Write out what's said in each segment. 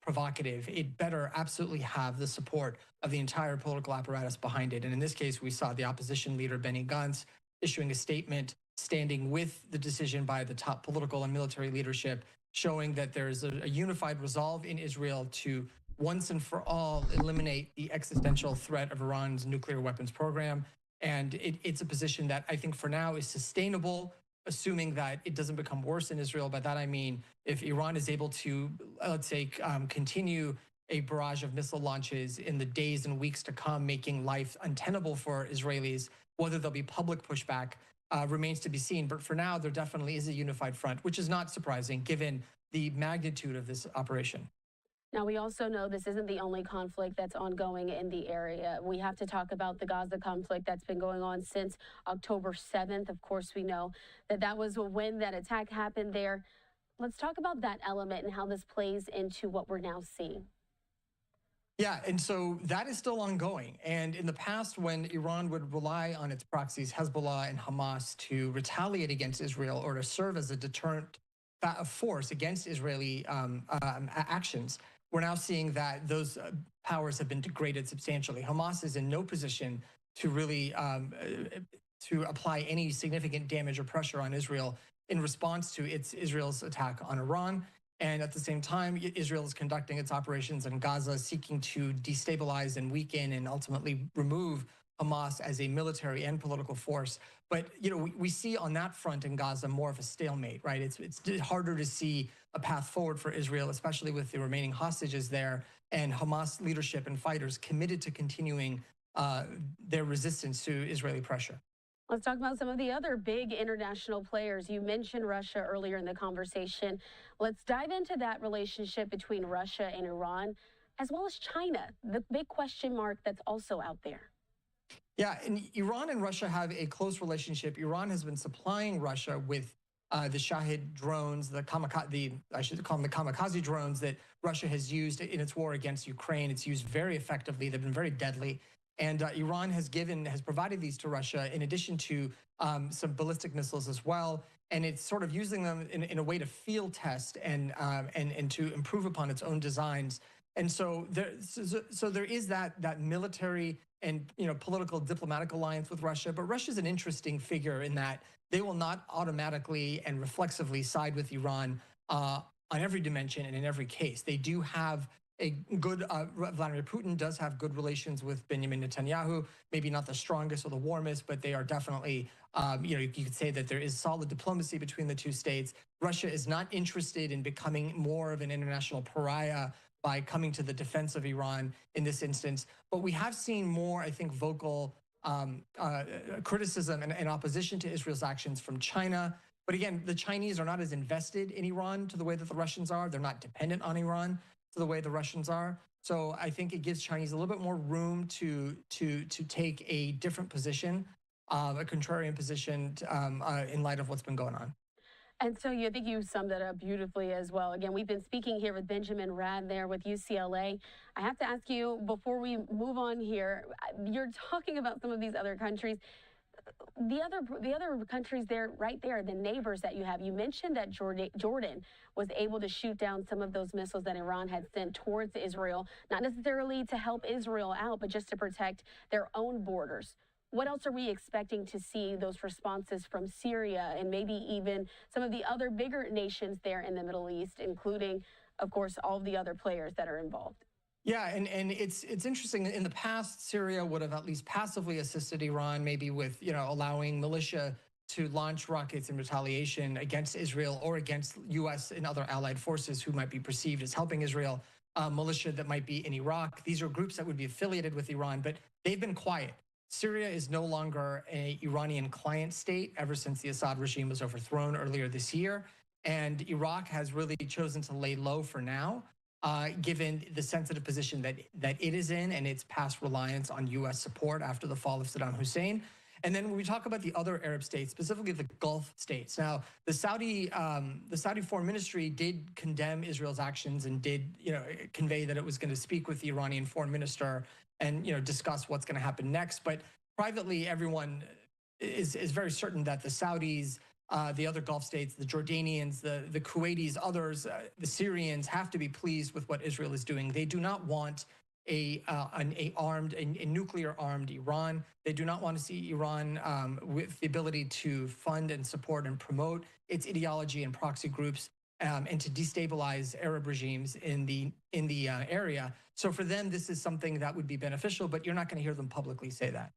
provocative, it better absolutely have the support of the entire political apparatus behind it. And in this case, we saw the opposition leader, Benny Gantz, issuing a statement standing with the decision by the top political and military leadership, showing that there's a unified resolve in Israel to once and for all eliminate the existential threat of Iran's nuclear weapons program. And it's a position that I think for now is sustainable, assuming that it doesn't become worse in Israel. By that I mean, if Iran is able to, let's say, continue a barrage of missile launches in the days and weeks to come, making life untenable for Israelis, whether there'll be public pushback remains to be seen. But for now, there definitely is a unified front, which is not surprising given the magnitude of this operation. Now, we also know this isn't the only conflict that's ongoing in the area. We have to talk about the Gaza conflict that's been going on since October 7th. Of course, we know that that was when that attack happened there. Let's talk about that element and how this plays into what we're now seeing. Yeah, and so that is still ongoing. And in the past, when Iran would rely on its proxies, Hezbollah and Hamas, to retaliate against Israel or to serve as a deterrent force against Israeli actions, we're now seeing that those powers have been degraded substantially. Hamas is in no position to really to apply any significant damage or pressure on Israel in response to Israel's attack on Iran. And at the same time, Israel is conducting its operations in Gaza, seeking to destabilize and weaken and ultimately remove Hamas as a military and political force. But we see on that front in Gaza more of a stalemate, right? It's harder to see a path forward for Israel, especially with the remaining hostages there and Hamas leadership and fighters committed to continuing their resistance to Israeli pressure. Let's talk about some of the other big international players. You mentioned Russia earlier in the conversation. Let's dive into that relationship between Russia and Iran, as well as China, the big question mark that's also out there. Yeah, and Iran and Russia have a close relationship. Iran has been supplying Russia with the Shahid drones, I should call them the kamikaze drones that Russia has used in its war against Ukraine. It's used very effectively. They've been very deadly. And Iran has provided these to Russia in addition to some ballistic missiles as well. And it's sort of using them in a way to field test and to improve upon its own designs. And so there is that military and political diplomatic alliance with Russia. But Russia's an interesting figure in that they will not automatically and reflexively side with Iran on every dimension and in every case. They do have a good, Vladimir Putin does have good relations with Benjamin Netanyahu, maybe not the strongest or the warmest, but they are definitely, you could say that there is solid diplomacy between the two states. Russia is not interested in becoming more of an international pariah by coming to the defense of Iran in this instance. But we have seen more, I think, vocal criticism and opposition to Israel's actions from China. But again, the Chinese are not as invested in Iran to the way that the Russians are. They're not dependent on Iran to the way the Russians are. So I think it gives Chinese a little bit more room to take a different position, a contrarian position in light of what's been going on. And so I think you summed that up beautifully as well. Again, we've been speaking here with Benjamin Rad there with UCLA. I have to ask you, before we move on here, you're talking about some of these other countries. The other countries there, right there, the neighbors that you have. You mentioned that Jordan was able to shoot down some of those missiles that Iran had sent towards Israel, not necessarily to help Israel out, but just to protect their own borders. What else are we expecting to see those responses from Syria and maybe even some of the other bigger nations there in the Middle East, including, of course, all of the other players that are involved? Yeah, and it's interesting. In the past, Syria would have at least passively assisted Iran, maybe with allowing militia to launch rockets in retaliation against Israel or against U.S. and other allied forces who might be perceived as helping Israel. Militia that might be in Iraq. These are groups that would be affiliated with Iran, but they've been quiet. Syria is no longer an Iranian client state ever since the Assad regime was overthrown earlier this year. And Iraq has really chosen to lay low for now, given the sensitive position that it is in and its past reliance on U.S. support after the fall of Saddam Hussein. And then when we talk about the other Arab states, specifically the Gulf states, now the Saudi Foreign Ministry did condemn Israel's actions and did convey that it was going to speak with the Iranian foreign minister and discuss what's going to happen next. But privately, everyone is very certain that the Saudis the other Gulf states, the Jordanians, the Kuwaitis, others, the Syrians have to be pleased with what Israel is doing. They do not want a nuclear armed Iran. They do not want to see Iran with the ability to fund and support and promote its ideology and proxy groups, and to destabilize Arab regimes in the area. So for them, this is something that would be beneficial, but you're not going to hear them publicly say that.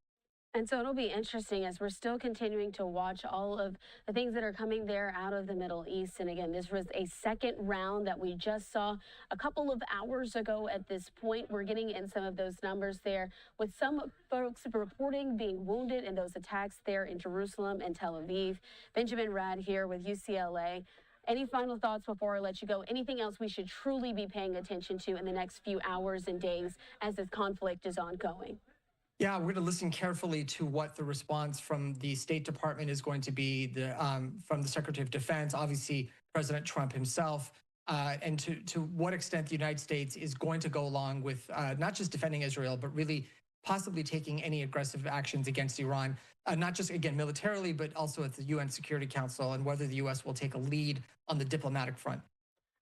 And so it'll be interesting as we're still continuing to watch all of the things that are coming there out of the Middle East. And again, this was a second round that we just saw a couple of hours ago at this point. We're getting in some of those numbers there, with some folks reporting being wounded in those attacks there in Jerusalem and Tel Aviv. Benjamin Rad here with UCLA. Any final thoughts before I let you go? Anything else we should truly be paying attention to in the next few hours and days as this conflict is ongoing? Yeah, we're going to listen carefully to what the response from the State Department is going to be, from the Secretary of Defense, obviously President Trump himself, and to what extent the United States is going to go along with not just defending Israel, but really possibly taking any aggressive actions against Iran, not just, again, militarily, but also at the UN Security Council, and whether the U.S. will take a lead on the diplomatic front.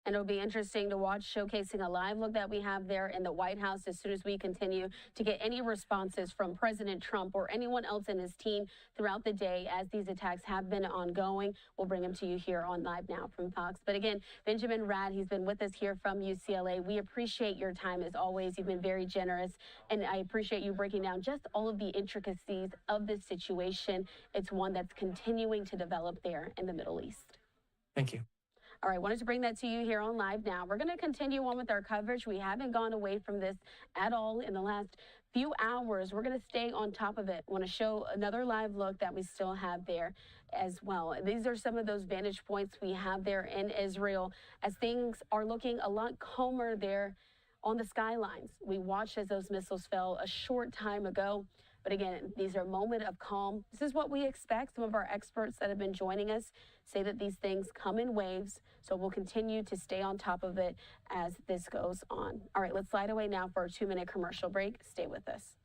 And it'll be interesting to watch, showcasing a live look that we have there in the White House as soon as we continue to get any responses from President Trump or anyone else in his team throughout the day as these attacks have been ongoing. We'll bring them to you here on Live Now from Fox. But again, Benjamin Rad, he's been with us here from UCLA. We appreciate your time as always. You've been very generous, and I appreciate you breaking down just all of the intricacies of this situation. It's one that's continuing to develop there in the Middle East. Thank you. All right, wanted to bring that to you here on Live Now. We're going to continue on with our coverage. We haven't gone away from this at all in the last few hours. We're going to stay on top of it. Want to show another live look that we still have there as well. These are some of those vantage points we have there in Israel as things are looking a lot calmer there on the skylines. We watched as those missiles fell a short time ago. But again, these are a moment of calm. This is what we expect. Some of our experts that have been joining us say that these things come in waves. So we'll continue to stay on top of it as this goes on. All right, let's slide away now for a 2-minute commercial break. Stay with us.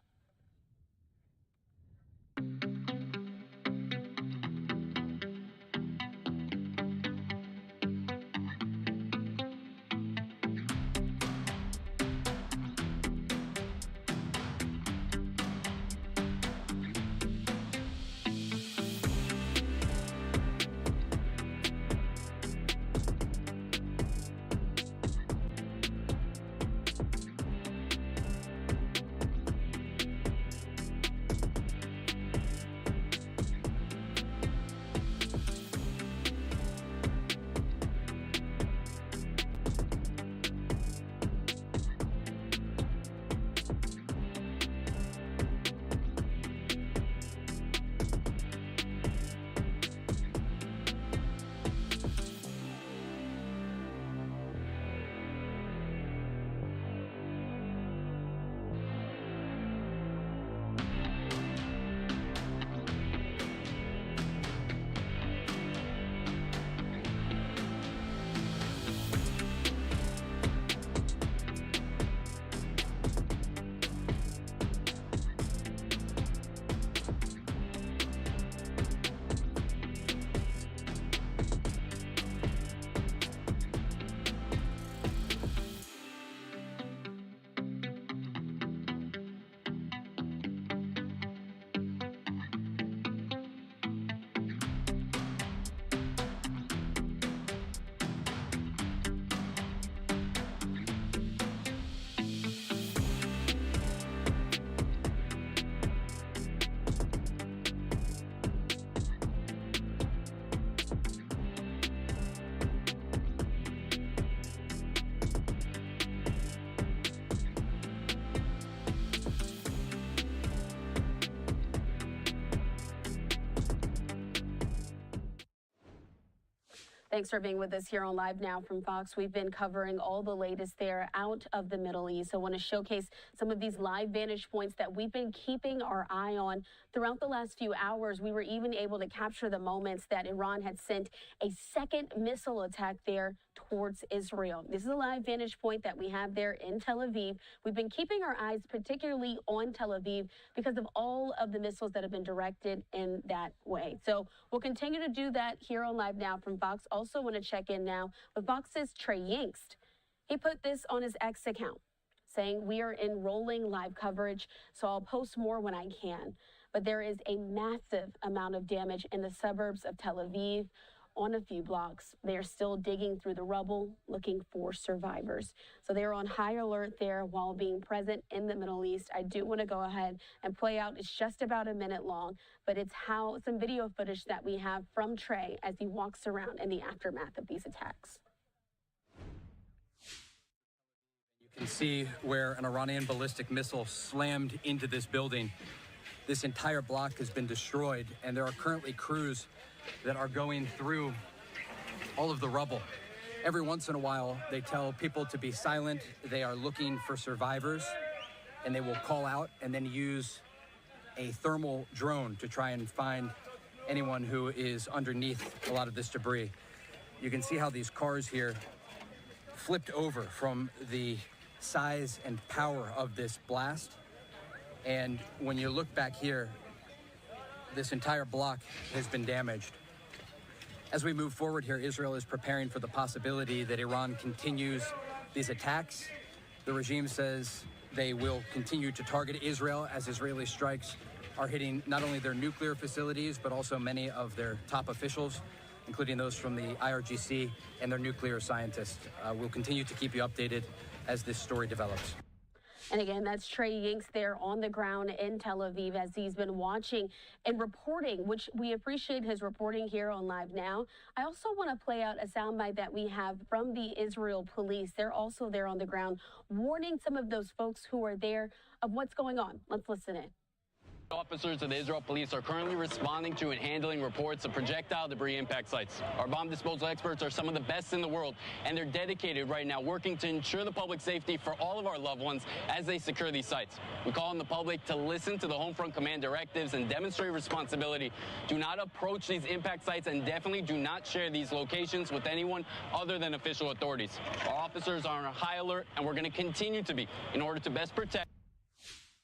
Thanks for being with us here on Live Now from Fox. We've been covering all the latest there out of the Middle East. I want to showcase some of these live vantage points that we've been keeping our eye on throughout the last few hours. We were even able to capture the moments that Iran had sent a second missile attack there towards Israel. This is a live vantage point that we have there in Tel Aviv. We've been keeping our eyes particularly on Tel Aviv because of all of the missiles that have been directed in that way. So we'll continue to do that here on Live Now from Fox. Also want to check in now with Fox's Trey Yingst. He put this on his X account, saying we are in rolling live coverage, so I'll post more when I can. But there is a massive amount of damage in the suburbs of Tel Aviv on a few blocks. They are still digging through the rubble looking for survivors. So they're on high alert there while being present in the Middle East. I do want to go ahead and play out. It's just about a minute long, but it's some video footage that we have from Trey as he walks around in the aftermath of these attacks. You can see where an Iranian ballistic missile slammed into this building. This entire block has been destroyed, and there are currently crews that are going through all of the rubble. Every once in a while, they tell people to be silent. They are looking for survivors, and they will call out and then use a thermal drone to try and find anyone who is underneath a lot of this debris. You can see how these cars here flipped over from the size and power of this blast. And when you look back here, this entire block has been damaged. As we move forward here, Israel is preparing for the possibility that Iran continues these attacks. The regime says they will continue to target Israel as Israeli strikes are hitting not only their nuclear facilities, but also many of their top officials, including those from the IRGC and their nuclear scientists. We'll continue to keep you updated as this story develops. And again, that's Trey Yingst there on the ground in Tel Aviv as he's been watching and reporting, which we appreciate his reporting here on Live Now. I also want to play out a soundbite that we have from the Israel police. They're also there on the ground warning some of those folks who are there of what's going on. Let's listen in. Officers of the Israel police are currently responding to and handling reports of projectile debris impact sites. Our bomb disposal experts are some of the best in the world, and they're dedicated right now working to ensure the public safety for all of our loved ones as they secure these sites. We call on the public to listen to the Homefront Command directives and demonstrate responsibility. Do not approach these impact sites and definitely do not share these locations with anyone other than official authorities. Our officers are on high alert, and we're going to continue to be in order to best protect.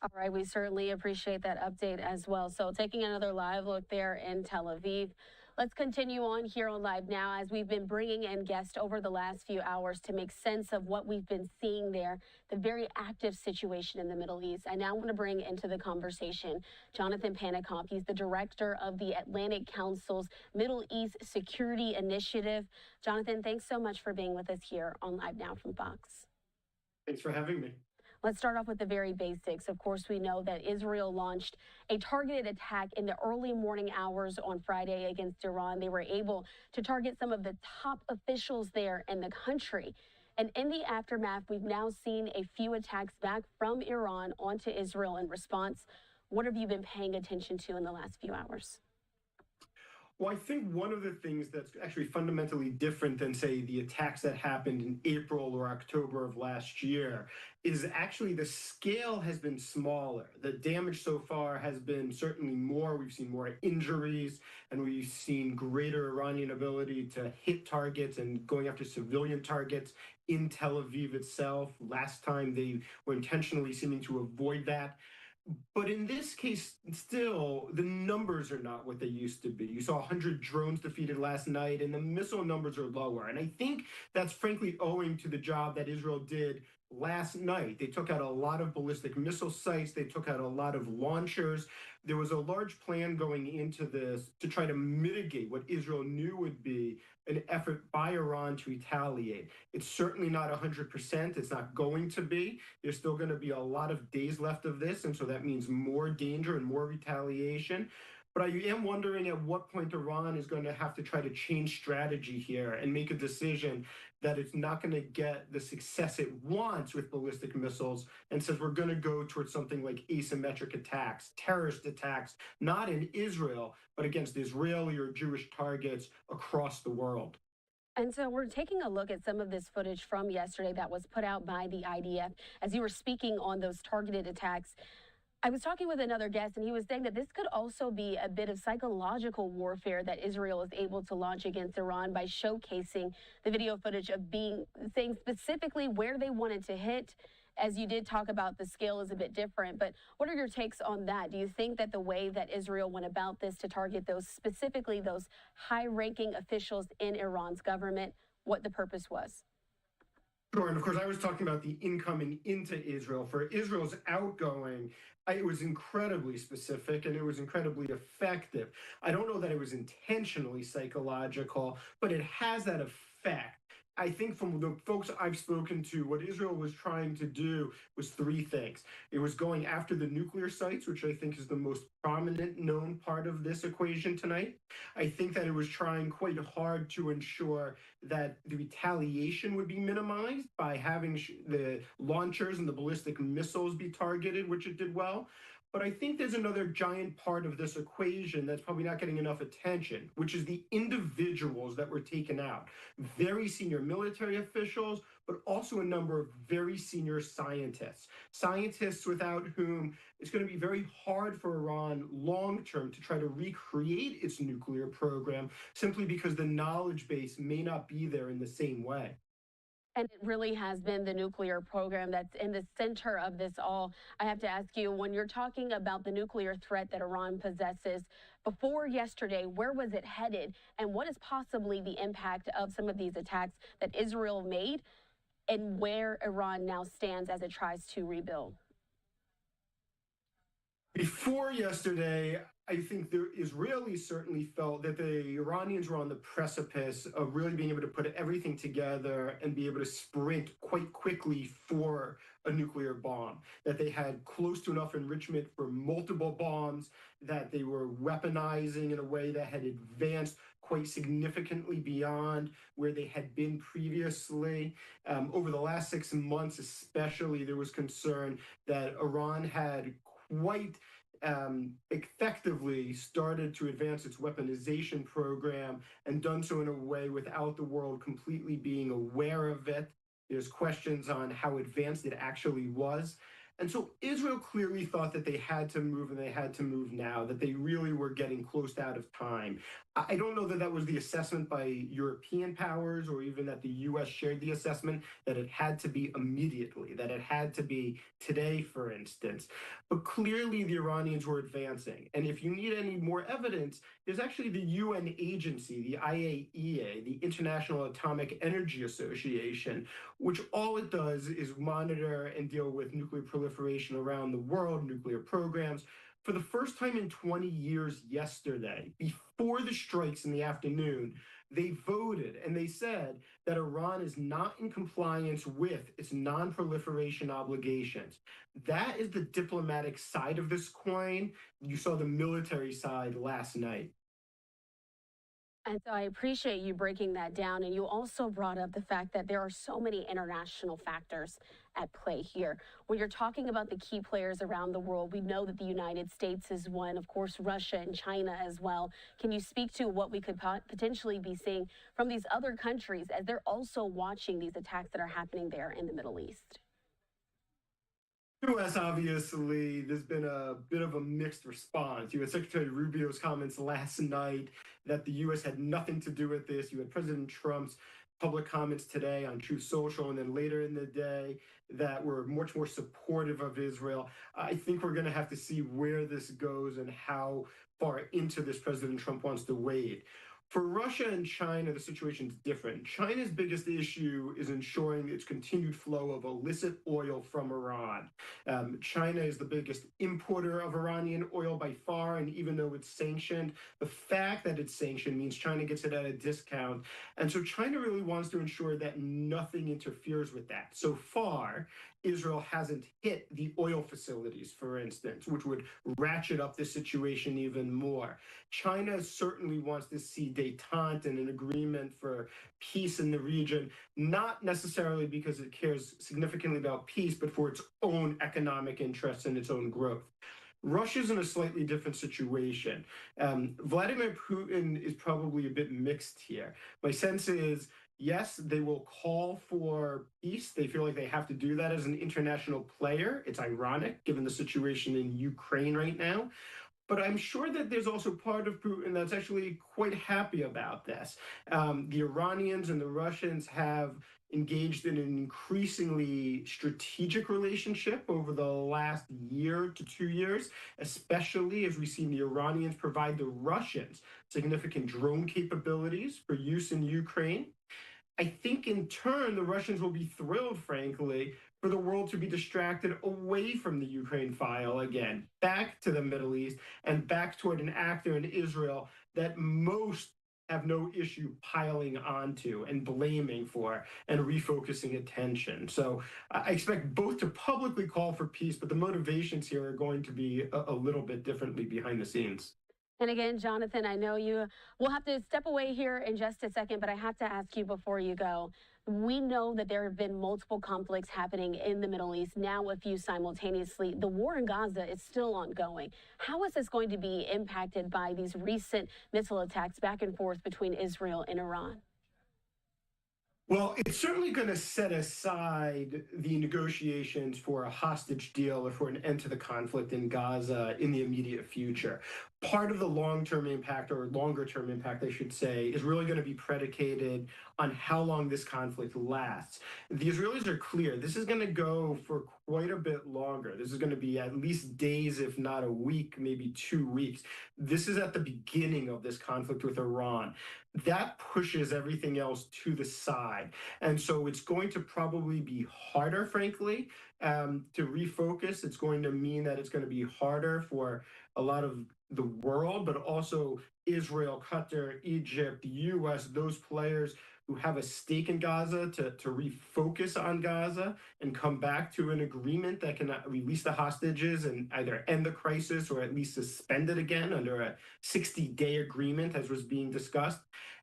All right, we certainly appreciate that update as well. So taking another live look there in Tel Aviv. Let's continue on here on Live Now as we've been bringing in guests over the last few hours to make sense of what we've been seeing there, the very active situation in the Middle East. I now want to bring into the conversation Jonathan Panikov. He's the director of the Atlantic Council's Middle East Security Initiative. Jonathan, thanks so much for being with us here on Live Now from Fox. Thanks for having me. Let's start off with the very basics. Of course, we know that Israel launched a targeted attack in the early morning hours on Friday against Iran. They were able to target some of the top officials there in the country. And in the aftermath, we've now seen a few attacks back from Iran onto Israel in response. What have you been paying attention to in the last few hours? Well, I think one of the things that's actually fundamentally different than, say, the attacks that happened in April or October of last year is actually the scale has been smaller. The damage so far has been certainly more. We've seen more injuries, and we've seen greater Iranian ability to hit targets and going after civilian targets in Tel Aviv itself. Last time they were intentionally seeming to avoid that. But in this case, still, the numbers are not what they used to be. You saw 100 drones defeated last night, and the missile numbers are lower. And I think that's frankly owing to the job that Israel did last night. They took out a lot of ballistic missile sites. They took out a lot of launchers. There was a large plan going into this to try to mitigate what Israel knew would be an effort by Iran to retaliate. It's certainly not 100%. It's not going to be. There's still going to be a lot of days left of this, and so that means more danger and more retaliation. But I am wondering at what point Iran is going to have to try to change strategy here and make a decision that it's not going to get the success it wants with ballistic missiles, and says we're going to go towards something like asymmetric attacks, terrorist attacks, not in Israel, but against Israeli or Jewish targets across the world. And so we're taking a look at some of this footage from yesterday that was put out by the IDF. As you were speaking on those targeted attacks, I was talking with another guest, and he was saying that this could also be a bit of psychological warfare that Israel is able to launch against Iran by showcasing the video footage of saying specifically where they wanted to hit. As you did talk about, the scale is a bit different, but what are your takes on that? Do you think that the way that Israel went about this to target specifically those high-ranking officials in Iran's government, what the purpose was? Sure, and of course, I was talking about the incoming into Israel. For Israel's outgoing, it was incredibly specific and it was incredibly effective. I don't know that it was intentionally psychological, but it has that effect. I think from the folks I've spoken to, what Israel was trying to do was three things. It was going after the nuclear sites, which I think is the most prominent known part of this equation tonight. I think that it was trying quite hard to ensure that the retaliation would be minimized by having the launchers and the ballistic missiles be targeted, which it did well. But I think there's another giant part of this equation that's probably not getting enough attention, which is the individuals that were taken out. Very senior military officials, but also a number of very senior scientists. Scientists without whom it's going to be very hard for Iran long term to try to recreate its nuclear program, simply because the knowledge base may not be there in the same way. And it really has been the nuclear program that's in the center of this all. I have to ask you, when you're talking about the nuclear threat that Iran possesses, before yesterday, where was it headed? And what is possibly the impact of some of these attacks that Israel made and where Iran now stands as it tries to rebuild? Before yesterday, I think the Israelis certainly felt that the Iranians were on the precipice of really being able to put everything together and be able to sprint quite quickly for a nuclear bomb, that they had close to enough enrichment for multiple bombs, that they were weaponizing in a way that had advanced quite significantly beyond where they had been previously. Over the last 6 months especially, there was concern that Iran had quite effectively started to advance its weaponization program and done so in a way without the world completely being aware of it. There's questions on how advanced it actually was. And so Israel clearly thought that they had to move, and they had to move now, that they really were getting close out of time. I don't know that that was the assessment by European powers, or even that the US shared the assessment that it had to be immediately, that it had to be today, for instance. But clearly the Iranians were advancing. And if you need any more evidence, there's actually the UN agency, the IAEA, the International Atomic Energy Association, which all it does is monitor and deal with nuclear proliferation around the world, nuclear programs. For the first time in 20 years yesterday, before the strikes in the afternoon, they voted and they said that Iran is not in compliance with its non-proliferation obligations. That is the diplomatic side of this coin. You saw the military side last night. And so I appreciate you breaking that down. And you also brought up the fact that there are so many international factors at play here. When you're talking about the key players around the world, we know that the United States is one, of course, Russia and China as well. Can you speak to what we could potentially be seeing from these other countries as they're also watching these attacks that are happening there in the Middle East? U.S., obviously, there's been a bit of a mixed response. You had Secretary Rubio's comments last night that the U.S. had nothing to do with this. You had President Trump's public comments today on Truth Social, and then later in the day that were much more supportive of Israel. I think we're going to have to see where this goes and how far into this President Trump wants to wade. For Russia and China, the situation is different. China's biggest issue is ensuring its continued flow of illicit oil from Iran. China is the biggest importer of Iranian oil by far, and even though it's sanctioned, the fact that it's sanctioned means China gets it at a discount. And so China really wants to ensure that nothing interferes with that. So far, Israel hasn't hit the oil facilities, for instance, which would ratchet up the situation even more. China certainly wants to see détente and an agreement for peace in the region, not necessarily because it cares significantly about peace, but for its own economic interests and its own growth. Russia's in a slightly different situation. Vladimir Putin is probably a bit mixed here. My sense is Yes, they will call for peace. They feel like they have to do that as an international player. It's ironic given the situation in Ukraine right now. But I'm sure that there's also part of Putin that's actually quite happy about this. The Iranians and the Russians have engaged in an increasingly strategic relationship over the last year to 2 years, especially as we've seen the Iranians provide the Russians significant drone capabilities for use in Ukraine. I think in turn, the Russians will be thrilled, frankly, for the world to be distracted away from the Ukraine file again, back to the Middle East and back toward an actor in Israel that most have no issue piling onto and blaming for and refocusing attention. So I expect both to publicly call for peace, but the motivations here are going to be a little bit differently behind the scenes. And again, Jonathan, I know you will have to step away here in just a second, but I have to ask you before you go. We know that there have been multiple conflicts happening in the Middle East, now a few simultaneously. The war in Gaza is still ongoing. How is this going to be impacted by these recent missile attacks back and forth between Israel and Iran? Well, it's certainly going to set aside the negotiations for a hostage deal or for an end to the conflict in Gaza in the immediate future. Part of the long-term impact, or longer-term impact, I should say, is really going to be predicated on how long this conflict lasts. The Israelis are clear. This is going to go for quite a bit longer. This is going to be at least days, if not a week, maybe 2 weeks. This is at the beginning of this conflict with Iran. That pushes everything else to the side. And so it's going to probably be harder, frankly, to refocus. It's going to mean that it's going to be harder for a lot of the world, but also Israel, Qatar, Egypt, the US, those players who have a stake in Gaza to refocus on Gaza and come back to an agreement that can release the hostages and either end the crisis or at least suspend it again under a 60-day agreement, as was being discussed.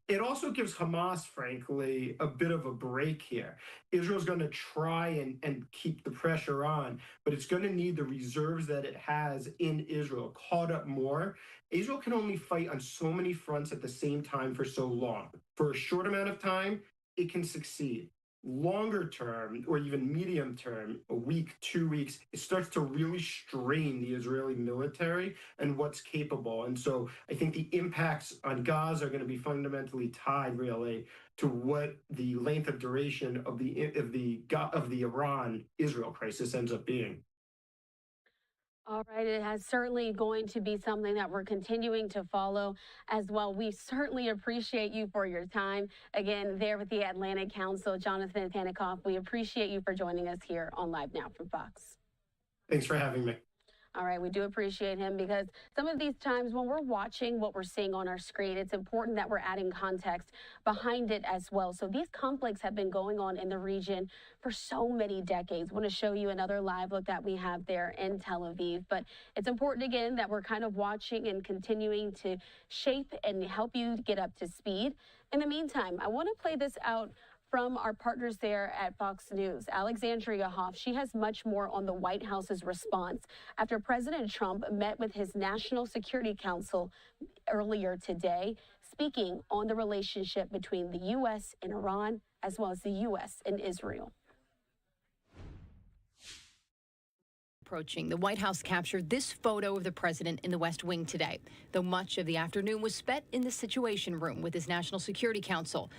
It also gives Hamas, frankly, a bit of a break here. Israel's going to try and keep the pressure on, but it's going to need the reserves that it has in Israel caught up more. Israel can only fight on so many fronts at the same time for so long. For a short amount of time, it can succeed. Longer term, or even medium term, a week, 2 weeks, it starts to really strain the Israeli military and what's capable. And so I think the impacts on Gaza are going to be fundamentally tied, really, to what the length of duration of the Iran-Israel crisis ends up being. All right, it has certainly going to be something that we're continuing to follow as well. We certainly appreciate you for your time. Again, there with the Atlantic Council, Jonathan Panikoff, we appreciate you for joining us here on Live Now from Fox. Thanks for having me. All right, we do appreciate him because some of these times when we're watching what we're seeing on our screen, it's important that we're adding context behind it as well. So these conflicts have been going on in the region for so many decades. I want to show you another live look that we have there in Tel Aviv. But it's important, again, that we're kind of watching and continuing to shape and help you get up to speed. In the meantime, I want to play this out from our partners there at Fox News. Alexandria Hoff, she has much more on the White House's response after President Trump met with his National Security Council earlier today, speaking on the relationship between the U.S. and Iran, as well as the U.S. and Israel. Approaching, the White House captured this photo of the president in the West Wing today, though much of the afternoon was spent in the Situation Room with his National Security Council.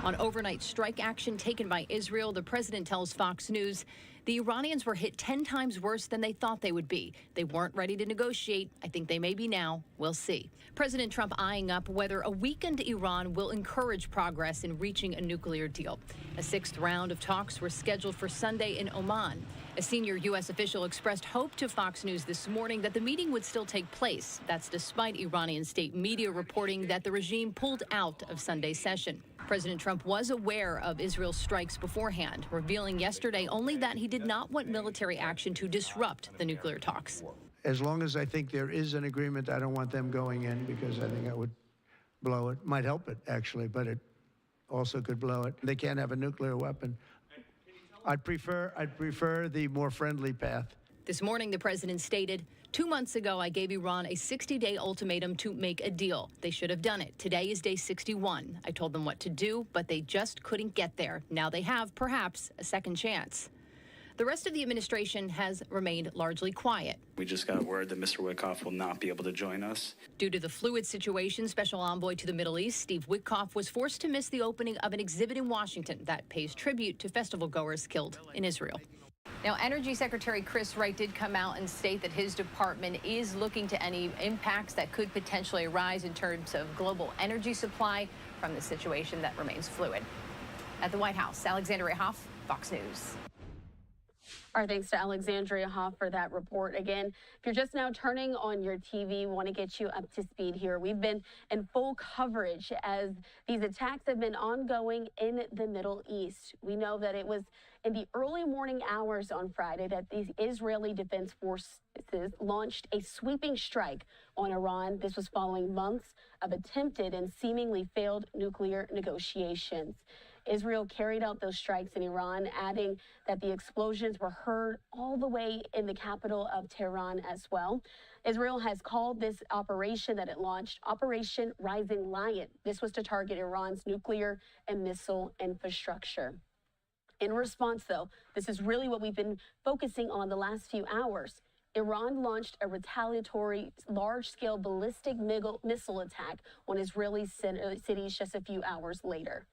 On overnight strike action taken by Israel, the president tells Fox News the Iranians were hit 10 times worse than they thought they would be. They weren't ready to negotiate. I think they may be now. We'll see. President Trump eyeing up whether a weakened Iran will encourage progress in reaching a nuclear deal. A sixth round of talks were scheduled for Sunday in Oman. A senior U.S. official expressed hope to Fox News this morning that the meeting would still take place. That's despite Iranian state media reporting that the regime pulled out of Sunday's session. President Trump was aware of Israel's strikes beforehand, revealing yesterday only that he did not want military action to disrupt the nuclear talks. As long as I think there is an agreement, I don't want them going in because I think that would blow it. Might help it, actually, but it also could blow it. They can't have a nuclear weapon. I'd prefer the more friendly path. This morning, the president stated, 2 months ago, I gave Iran a 60-day ultimatum to make a deal. They should have done it. Today is day 61. I told them what to do, but they just couldn't get there. Now they have, perhaps, a second chance. The rest of the administration has remained largely quiet. We just got word that Mr. Witkoff will not be able to join us. Due to the fluid situation, Special Envoy to the Middle East, Steve Witkoff, was forced to miss the opening of an exhibit in Washington that pays tribute to festival goers killed in Israel. Now, Energy Secretary Chris Wright did come out and state that his department is looking to any impacts that could potentially arise in terms of global energy supply from the situation that remains fluid. At the White House, Alexandria Hoff, Fox News. Our thanks to Alexandria Hoff for that report. Again, if you're just now turning on your TV, want to get you up to speed here. We've been in full coverage as these attacks have been ongoing in the Middle East. We know that it was in the early morning hours on Friday that the Israeli Defense Forces launched a sweeping strike on Iran. This was following months of attempted and seemingly failed nuclear negotiations. Israel carried out those strikes in Iran, adding that the explosions were heard all the way in the capital of Tehran as well. Israel has called this operation that it launched Operation Rising Lion. This was to target Iran's nuclear and missile infrastructure. In response, though, this is really what we've been focusing on the last few hours. Iran launched a retaliatory large-scale ballistic missile attack on Israeli cities just a few hours later.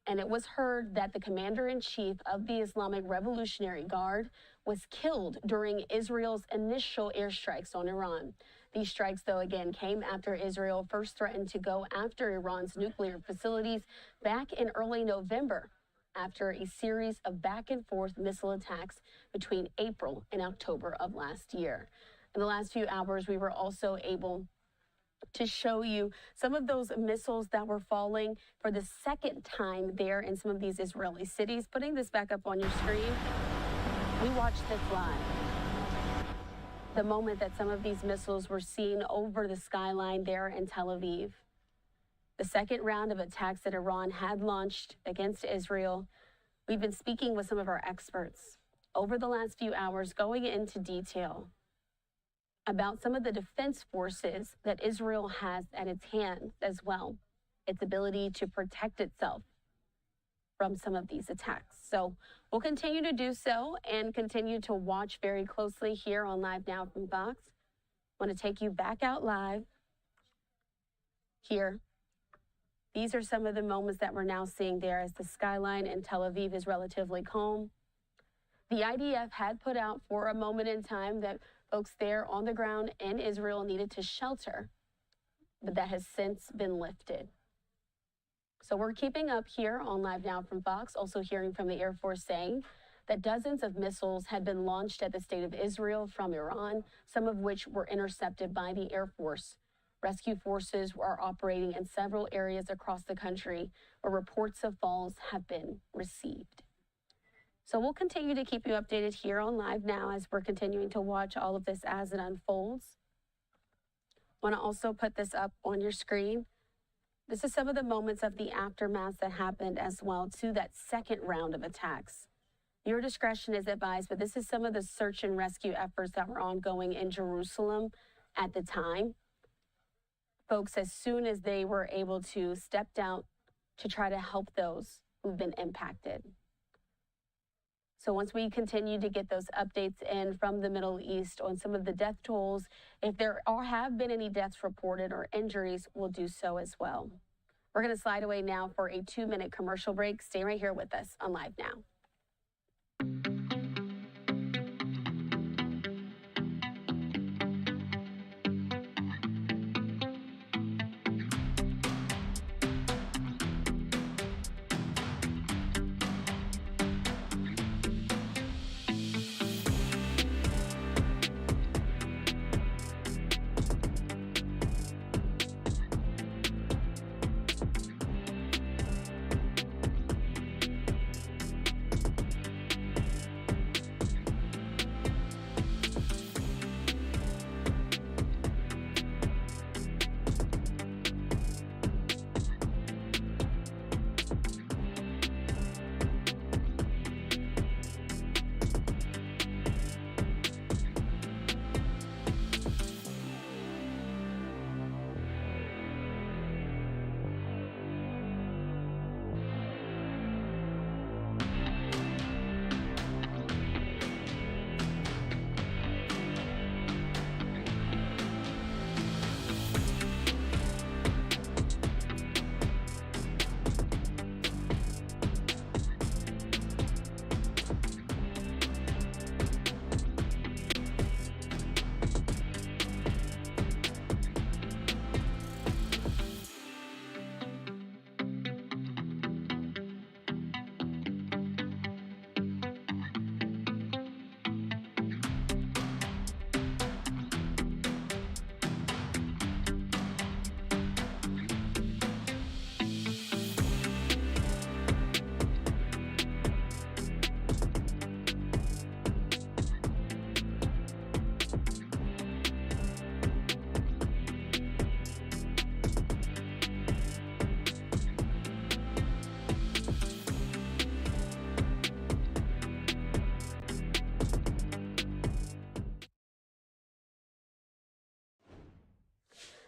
And it was heard that the commander-in-chief of the Islamic Revolutionary Guard was killed during Israel's initial airstrikes on Iran. These strikes, though, again, came after Israel first threatened to go after Iran's nuclear facilities back in early November, after a series of back-and-forth missile attacks between April and October of last year. In the last few hours, we were also able to show you some of those missiles that were falling for the second time there in some of these Israeli cities. Putting this back up on your screen, we watched this live. The moment that some of these missiles were seen over the skyline there in Tel Aviv. The second round of attacks that Iran had launched against Israel. We've been speaking with some of our experts over the last few hours, going into detail about some of the defense forces that Israel has at its hands as well, its ability to protect itself from some of these attacks. So we'll continue to do so and continue to watch very closely here on Live Now from Fox. I want to take you back out live here. These are some of the moments that we're now seeing there as the skyline in Tel Aviv is relatively calm. The IDF had put out for a moment in time that folks there on the ground in Israel needed to shelter, but that has since been lifted. So we're keeping up here on Live Now from Fox, also hearing from the Air Force saying that dozens of missiles had been launched at the state of Israel from Iran, some of which were intercepted by the Air Force. Rescue forces are operating in several areas across the country where reports of falls have been received. So we'll continue to keep you updated here on Live Now as we're continuing to watch all of this as it unfolds. I want to also put this up on your screen. This is some of the moments of the aftermath that happened as well to that second round of attacks. Your discretion is advised, but this is some of the search and rescue efforts that were ongoing in Jerusalem at the time. Folks, as soon as they were able to, stepped out to try to help those who've been impacted. So once we continue to get those updates in from the Middle East on some of the death tolls, if there have been any deaths reported or injuries, we'll do so as well. We're going to slide away now for a 2-minute commercial break. Stay right here with us on Live Now.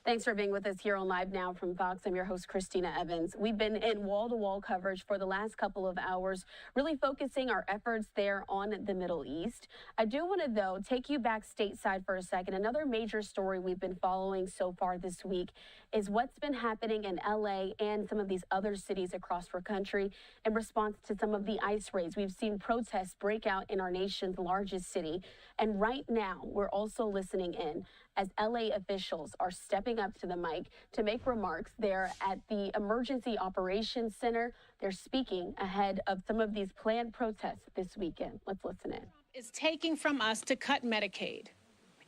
Thanks for being with us here on Live Now from Fox. I'm your host, Christina Evans. We've been in wall-to-wall coverage for the last couple of hours, really focusing our efforts there on the Middle East. I do want to, though, take you back stateside for a second. Another major story we've been following so far this week is what's been happening in LA and some of these other cities across our country in response to some of the ICE raids. We've seen protests break out in our nation's largest city. And right now, we're also listening in as LA officials are stepping up to the mic to make remarks there at the Emergency Operations Center. They're speaking ahead of some of these planned protests this weekend. Let's listen in. Is taking from us to cut Medicaid.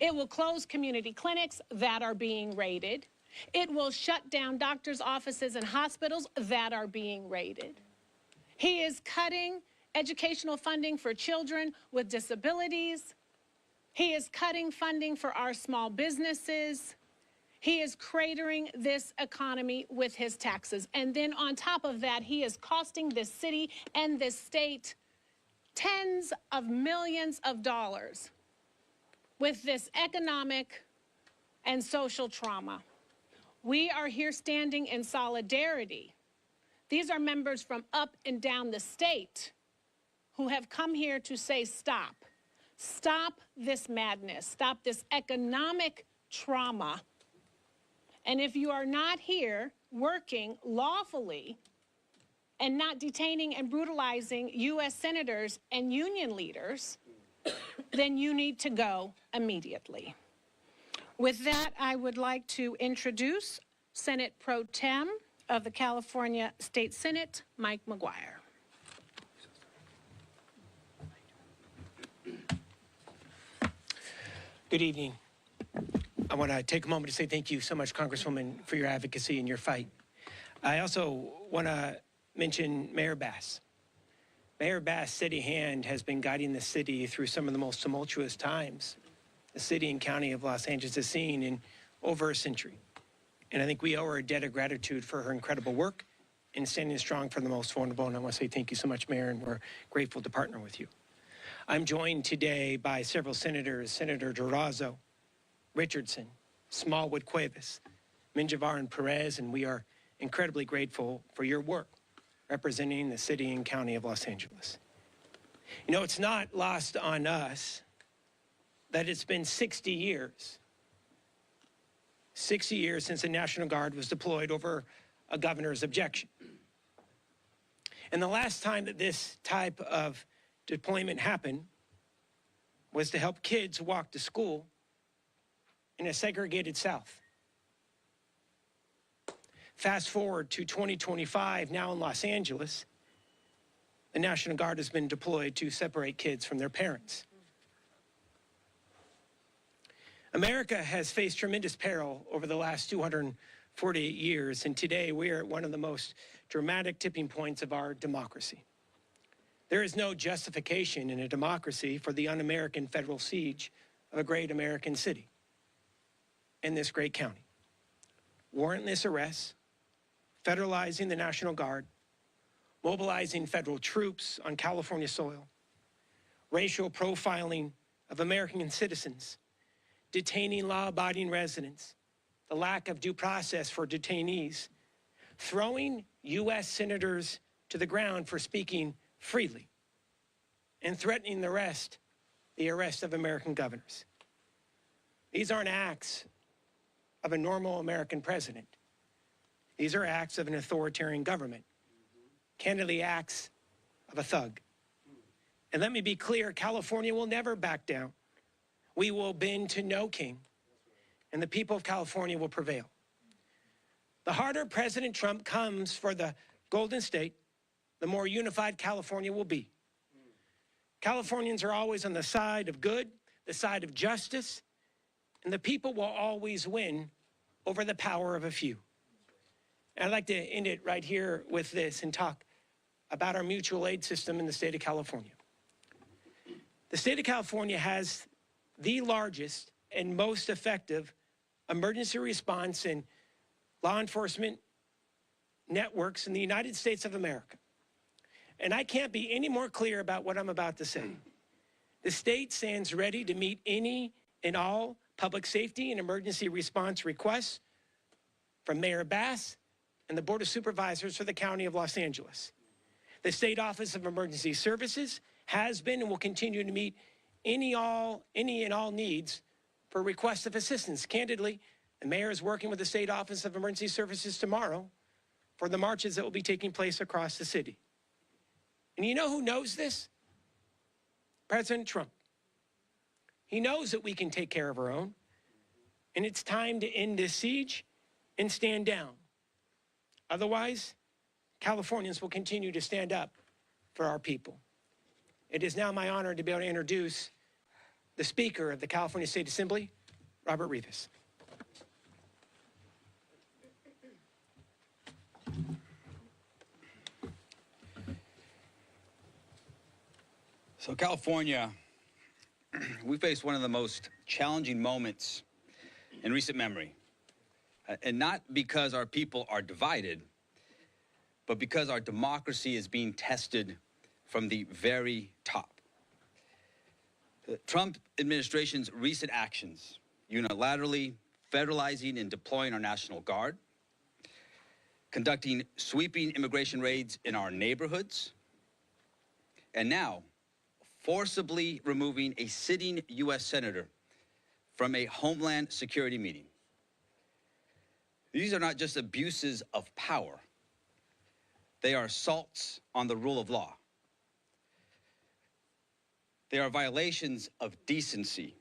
It will close community clinics that are being raided. It will shut down doctors' offices and hospitals that are being raided. He is cutting educational funding for children with disabilities. He is cutting funding for our small businesses. He is cratering this economy with his taxes. And then on top of that, he is costing this city and this state tens of millions of dollars with this economic and social trauma. We are here standing in solidarity. These are members from up and down the state who have come here to say stop. Stop this madness. Stop this economic trauma. And if you are not here working lawfully and not detaining and brutalizing U.S. senators and union leaders, then you need to go immediately. With that, I would like to introduce Senate Pro Tem of the California State Senate, Mike McGuire. Good evening. I want to take a moment to say thank you so much, Congresswoman, for your advocacy and your fight. I also want to mention Mayor Bass. Mayor Bass' steady hand has been guiding the city through some of the most tumultuous times the city and county of Los Angeles has seen in over a century. And I think we owe her a debt of gratitude for her incredible work and standing strong for the most vulnerable. And I want to say thank you so much, Mayor, and we're grateful to partner with you. I'm joined today by several senators, Senator Durazo, Richardson, Smallwood Cuevas, Menjivar, and Perez, and we are incredibly grateful for your work representing the city and county of Los Angeles. You know, it's not lost on us that it's been 60 years since the National Guard was deployed over a governor's objection. And the last time that this type of deployment happened was to help kids walk to school in a segregated South. Fast forward to 2025, now in Los Angeles, the National Guard has been deployed to separate kids from their parents. America has faced tremendous peril over the last 248 years, and today we are at one of the most dramatic tipping points of our democracy. There is no justification in a democracy for the un-American federal siege of a great American city in this great county. Warrantless arrests, federalizing the National Guard, mobilizing federal troops on California soil, racial profiling of American citizens, detaining law-abiding residents, the lack of due process for detainees, throwing U.S. senators to the ground for speaking freely, and threatening the arrest of American governors. These aren't acts of a normal American president. These are acts of an authoritarian government, candidly acts of a thug. And let me be clear, California will never back down. We will bend to no king, and the people of California will prevail. The harder President Trump comes for the Golden State, the more unified California will be. Californians are always on the side of good, the side of justice, and the people will always win over the power of a few. And I'd like to end it right here with this and talk about our mutual aid system in the state of California. The state of California has the largest and most effective emergency response and law enforcement networks in the United States of America. And I can't be any more clear about what I'm about to say. The state stands ready to meet any and all public safety and emergency response requests from Mayor Bass and the Board of Supervisors for the County of Los Angeles. The State Office of Emergency Services has been and will continue to meet any and all needs for requests of assistance. Candidly, the mayor is working with the State Office of Emergency Services tomorrow for the marches that will be taking place across the city. And you know who knows this? President Trump. He knows that we can take care of our own, and it's time to end this siege and stand down. Otherwise, Californians will continue to stand up for our people. It is now my honor to be able to introduce the Speaker of the California State Assembly, Robert Rivas. So California, we face one of the most challenging moments in recent memory. And not because our people are divided, but because our democracy is being tested from the very top. The Trump administration's recent actions, unilaterally federalizing and deploying our National Guard, conducting sweeping immigration raids in our neighborhoods, and now forcibly removing a sitting U.S. senator from a Homeland Security meeting. These are not just abuses of power. They are assaults on the rule of law. They are violations of decency.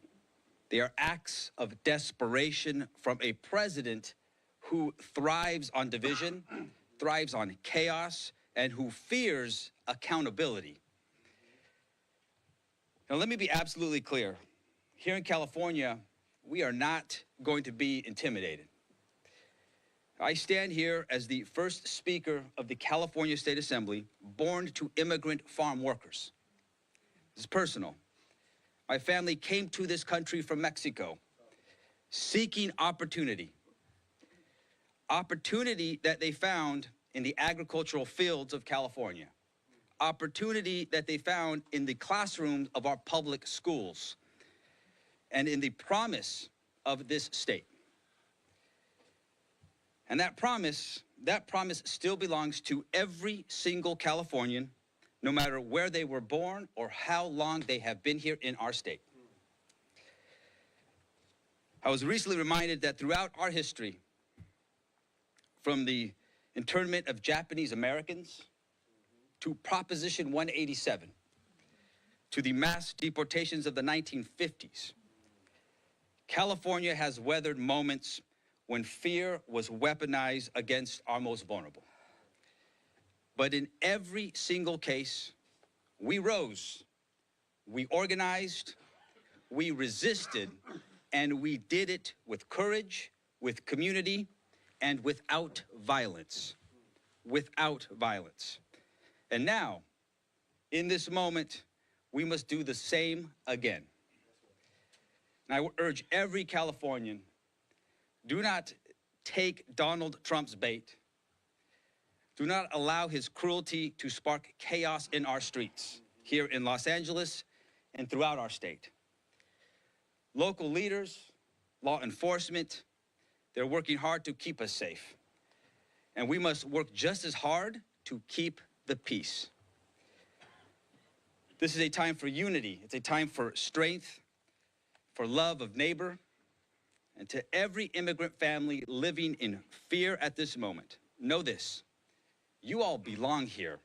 They are acts of desperation from a president who thrives on division, thrives on chaos, and who fears accountability. Now, let me be absolutely clear. Here in California, we are not going to be intimidated. I stand here as the first Speaker of the California State Assembly, born to immigrant farm workers. This is personal. My family came to this country from Mexico, seeking opportunity. Opportunity that they found in the agricultural fields of California. Opportunity that they found in the classrooms of our public schools and in the promise of this state. And that promise still belongs to every single Californian, no matter where they were born or how long they have been here in our state. I was recently reminded that throughout our history, from the internment of Japanese Americans to Proposition 187, to the mass deportations of the 1950s, California has weathered moments when fear was weaponized against our most vulnerable. But in every single case, we rose, we organized, we resisted, and we did it with courage, with community, and without violence. Without violence. And now, in this moment, we must do the same again. And I urge every Californian, do not take Donald Trump's bait. Do not allow his cruelty to spark chaos in our streets, here in Los Angeles and throughout our state. Local leaders, law enforcement, they're working hard to keep us safe. And we must work just as hard to keep the peace. This is a time for unity. It's a time for strength, for love of neighbor, and to every immigrant family living in fear at this moment, know this: you all belong here.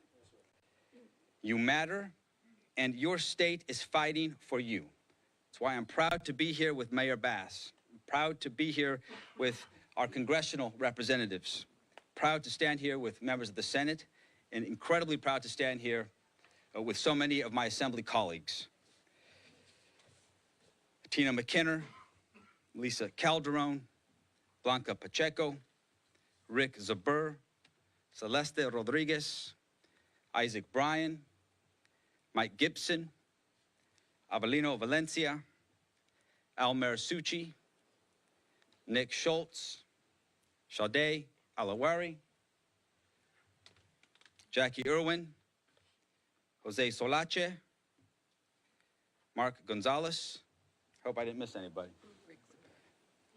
You matter, and your state is fighting for you. That's why I'm proud to be here with Mayor Bass. I'm proud to be here with our congressional representatives. Proud to stand here with members of the Senate, and incredibly proud to stand here with so many of my Assembly colleagues. Tina McKinnon, Lisa Calderon, Blanca Pacheco, Rick Zabur, Celeste Rodriguez, Isaac Bryan, Mike Gibson, Avelino Valencia, Almer Suchi, Nick Schultz, Sade Alawari, Jackie Irwin, Jose Solache, Mark Gonzalez. Hope I didn't miss anybody.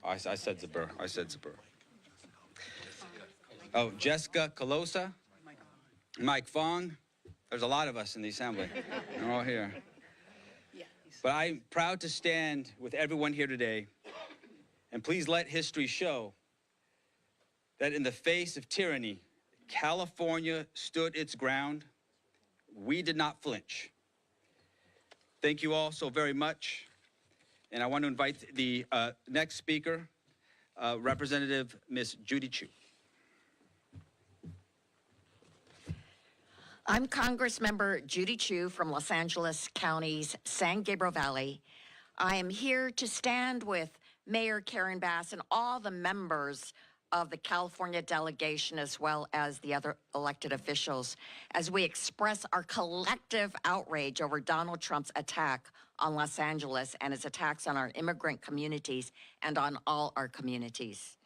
I said Zabur. Oh, Jessica Colosa, Mike Fong. There's a lot of us in the assembly. They're all here. But I'm proud to stand with everyone here today, and please let history show that in the face of tyranny, California stood its ground. We did not flinch. Thank you all so very much. And I want to invite the next speaker, Representative Ms. Judy Chu. I'm Congressmember Judy Chu from Los Angeles County's San Gabriel Valley. I am here to stand with Mayor Karen Bass and all the members of the California delegation, as well as the other elected officials, as we express our collective outrage over Donald Trump's attack on Los Angeles and his attacks on our immigrant communities and on all our communities.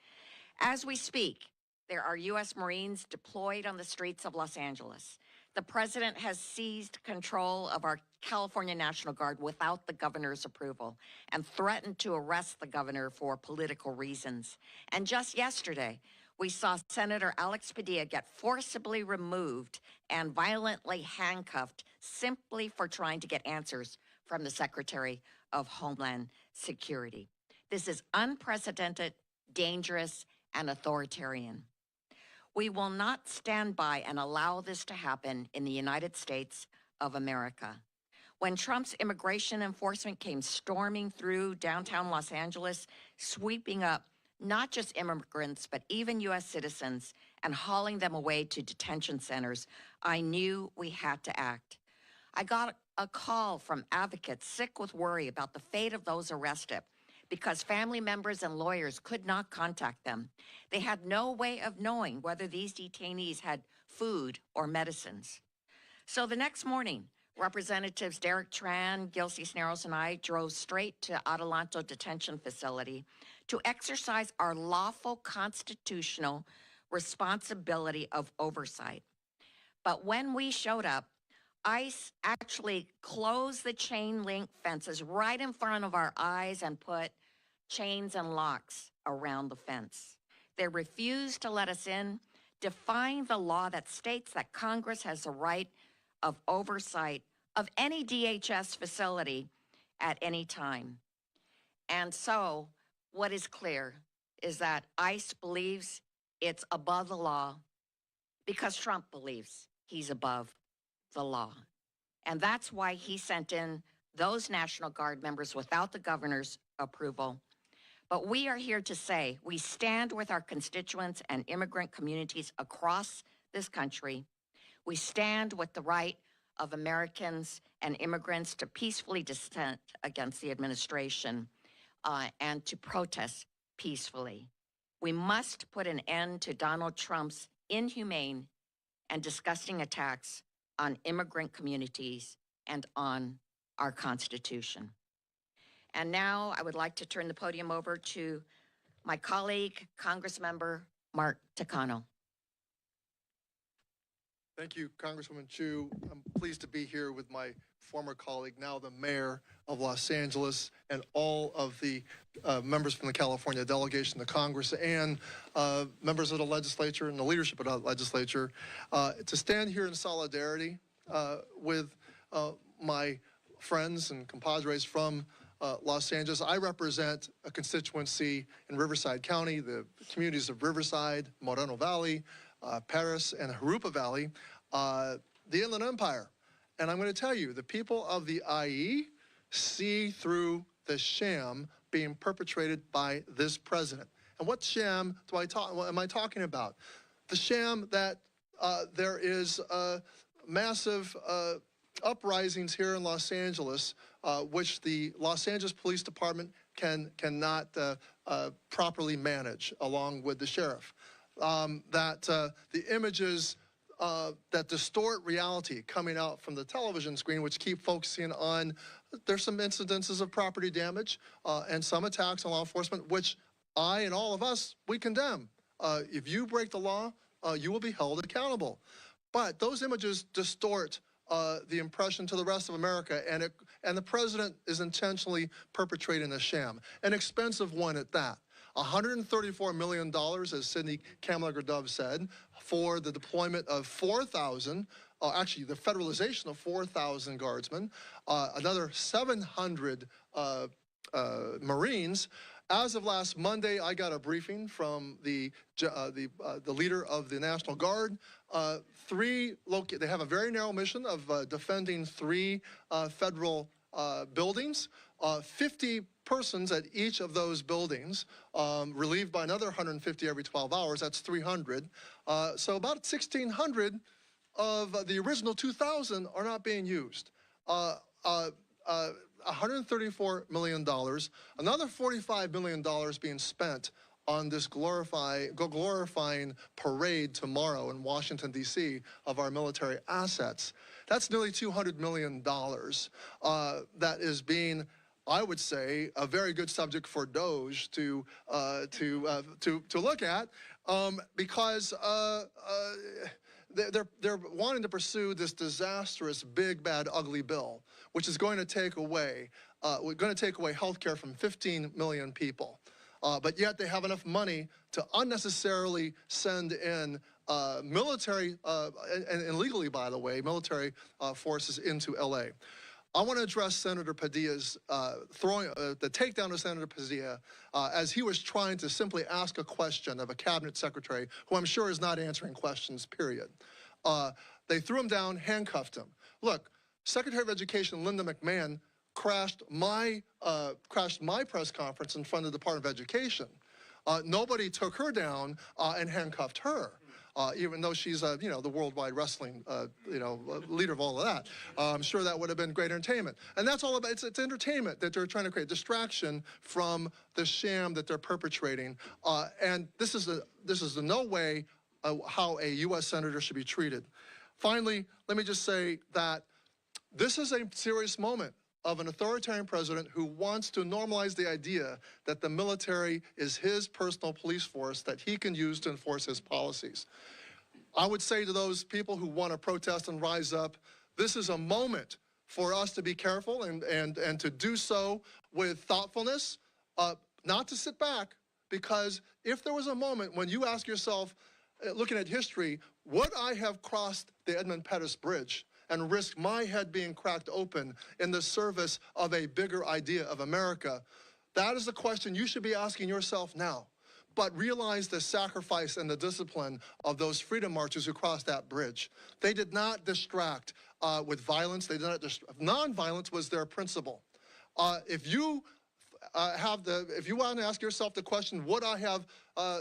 As we speak, there are U.S. Marines deployed on the streets of Los Angeles. The president has seized control of our California National Guard without the governor's approval and threatened to arrest the governor for political reasons. And just yesterday, we saw Senator Alex Padilla get forcibly removed and violently handcuffed simply for trying to get answers from the Secretary of Homeland Security. This is unprecedented, dangerous, and authoritarian. We will not stand by and allow this to happen in the United States of America. When Trump's immigration enforcement came storming through downtown Los Angeles, sweeping up not just immigrants, but even U.S. citizens and hauling them away to detention centers, I knew we had to act. I got a call from advocates sick with worry about the fate of those arrested, because family members and lawyers could not contact them. They had no way of knowing whether these detainees had food or medicines. So the next morning, Representatives Derek Tran, Gil Cisneros, and I drove straight to Adelanto Detention Facility to exercise our lawful constitutional responsibility of oversight. But when we showed up, ICE actually closed the chain link fences right in front of our eyes and put chains and locks around the fence. They refused to let us in, defying the law that states that Congress has the right of oversight of any DHS facility at any time. And so what is clear is that ICE believes it's above the law because Trump believes he's above the law. And that's why he sent in those National Guard members without the governor's approval. But we are here to say we stand with our constituents and immigrant communities across this country. We stand with the right of Americans and immigrants to peacefully dissent against the administration and to protest peacefully. We must put an end to Donald Trump's inhumane and disgusting attacks on immigrant communities and on our Constitution. And now I would like to turn the podium over to my colleague, Congressmember Mark Takano. Thank you, Congresswoman Chu. I'm pleased to be here with my former colleague, now the mayor of Los Angeles, and all of the members from the California delegation to Congress and members of the legislature and the leadership of the legislature to stand here in solidarity with my friends and compadres from Los Angeles. I represent a constituency in Riverside County, the communities of Riverside, Moreno Valley, Paris, and Jurupa Valley, the Inland Empire. And I'm going to tell you, the people of the IE see through the sham being perpetrated by this president. And what sham am I talking about? The sham that there is massive uprisings here in Los Angeles, which the Los Angeles Police Department cannot properly manage, along with the sheriff. The images that distort reality coming out from the television screen, which keep focusing on, there's some incidences of property damage and some attacks on law enforcement, which I and all of us, we condemn. If you break the law, you will be held accountable. But those images distort the impression to the rest of America, and the president is intentionally perpetrating a sham, an expensive one at that. $134 million, as Sidney Kamler-Dove said, for the deployment of 4,000, actually the federalization of 4,000 guardsmen, another 700 Marines. As of last Monday, I got a briefing from the leader of the National Guard. They have a very narrow mission of defending 3 federal buildings, 50 persons at each of those buildings, relieved by another 150 every 12 hours. That's 300. So about 1,600 of the original 2,000 are not being used. $134 million, another $45 million being spent on this glorifying parade tomorrow in Washington, D.C. of our military assets. That's nearly $200 million that is being, I would say, a very good subject for DOJ to look at, because they're wanting to pursue this disastrous, big, bad, ugly bill, which is going to take away health care from 15 million people. But yet they have enough money to unnecessarily send in military, and legally, by the way, military forces into L.A. I want to address Senator Padilla's the takedown of Senator Padilla as he was trying to simply ask a question of a cabinet secretary who I'm sure is not answering questions, period. They threw him down, handcuffed him. Look, Secretary of Education Linda McMahon crashed my press conference in front of the Department of Education. Nobody took her down and handcuffed her. Even though she's, the worldwide wrestling, leader of all of that. I'm sure that would have been great entertainment. And that's all about, it's entertainment that they're trying to create, distraction from the sham that they're perpetrating. And this is the no way how a U.S. senator should be treated. Finally, let me just say that this is a serious moment of an authoritarian president who wants to normalize the idea that the military is his personal police force that he can use to enforce his policies. I would say to those people who want to protest and rise up, this is a moment for us to be careful and to do so with thoughtfulness, not to sit back, because if there was a moment when you ask yourself, looking at history, would I have crossed the Edmund Pettus Bridge and risk my head being cracked open in the service of a bigger idea of America? That is the question you should be asking yourself now. But realize the sacrifice and the discipline of those freedom marchers who crossed that bridge. They did not distract with violence. They did not nonviolence was their principle. If you want to ask yourself the question, would I have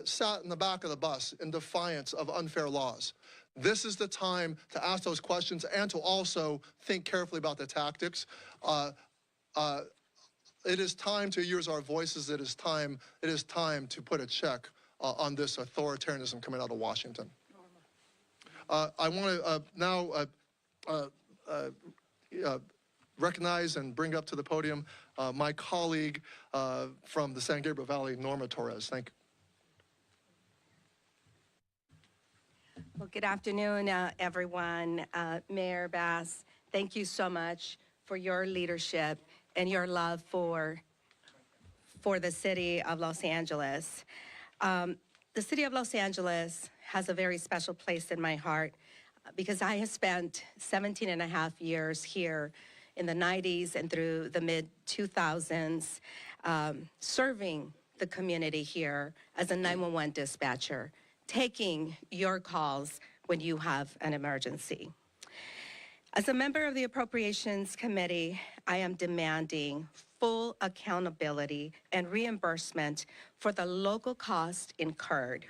sat in the back of the bus in defiance of unfair laws? This is the time to ask those questions and to also think carefully about the tactics. It is time to use our voices. It is time to put a check on this authoritarianism coming out of Washington. I want to now recognize and bring up to the podium my colleague from the San Gabriel Valley, Norma Torres. Thank you. Well, good afternoon, everyone. Mayor Bass, thank you so much for your leadership and your love for the city of Los Angeles. The city of Los Angeles has a very special place in my heart because I have spent 17 and a half years here in the 90s and through the mid-2000s serving the community here as a 911 dispatcher, taking your calls when you have an emergency. As a member of the Appropriations Committee, I am demanding full accountability and reimbursement for the local cost incurred,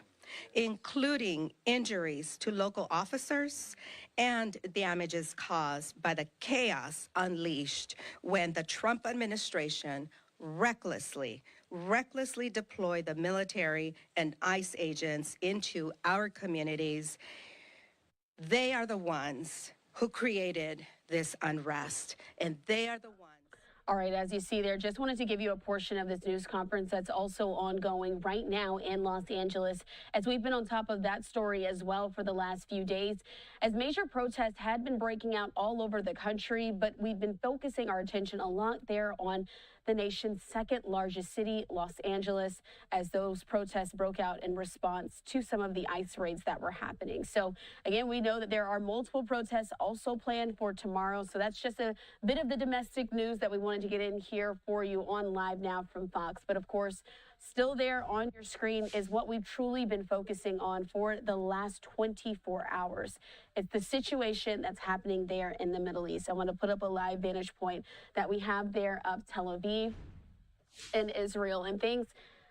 including injuries to local officers and damages caused by the chaos unleashed when the Trump administration recklessly deployed the military and ICE agents into our communities. They are the ones who created this unrest, and they are the ones. All right, as you see there, just wanted to give you a portion of this news conference that's also ongoing right now in Los Angeles, as we've been on top of that story as well for the last few days, as major protests had been breaking out all over the country, but we've been focusing our attention a lot there on the the nation's second largest city, Los Angeles, as those protests broke out in response to some of the ICE raids that were happening. So again, we know that there are multiple protests also planned for tomorrow. So that's just a bit of the domestic news that we wanted to get in here for you on Live Now from Fox. But of course, still there on your screen is what we've truly been focusing on for the last 24 hours. It's the situation that's happening there in the Middle East. I want to put up a live vantage point that we have there of Tel Aviv in Israel, and things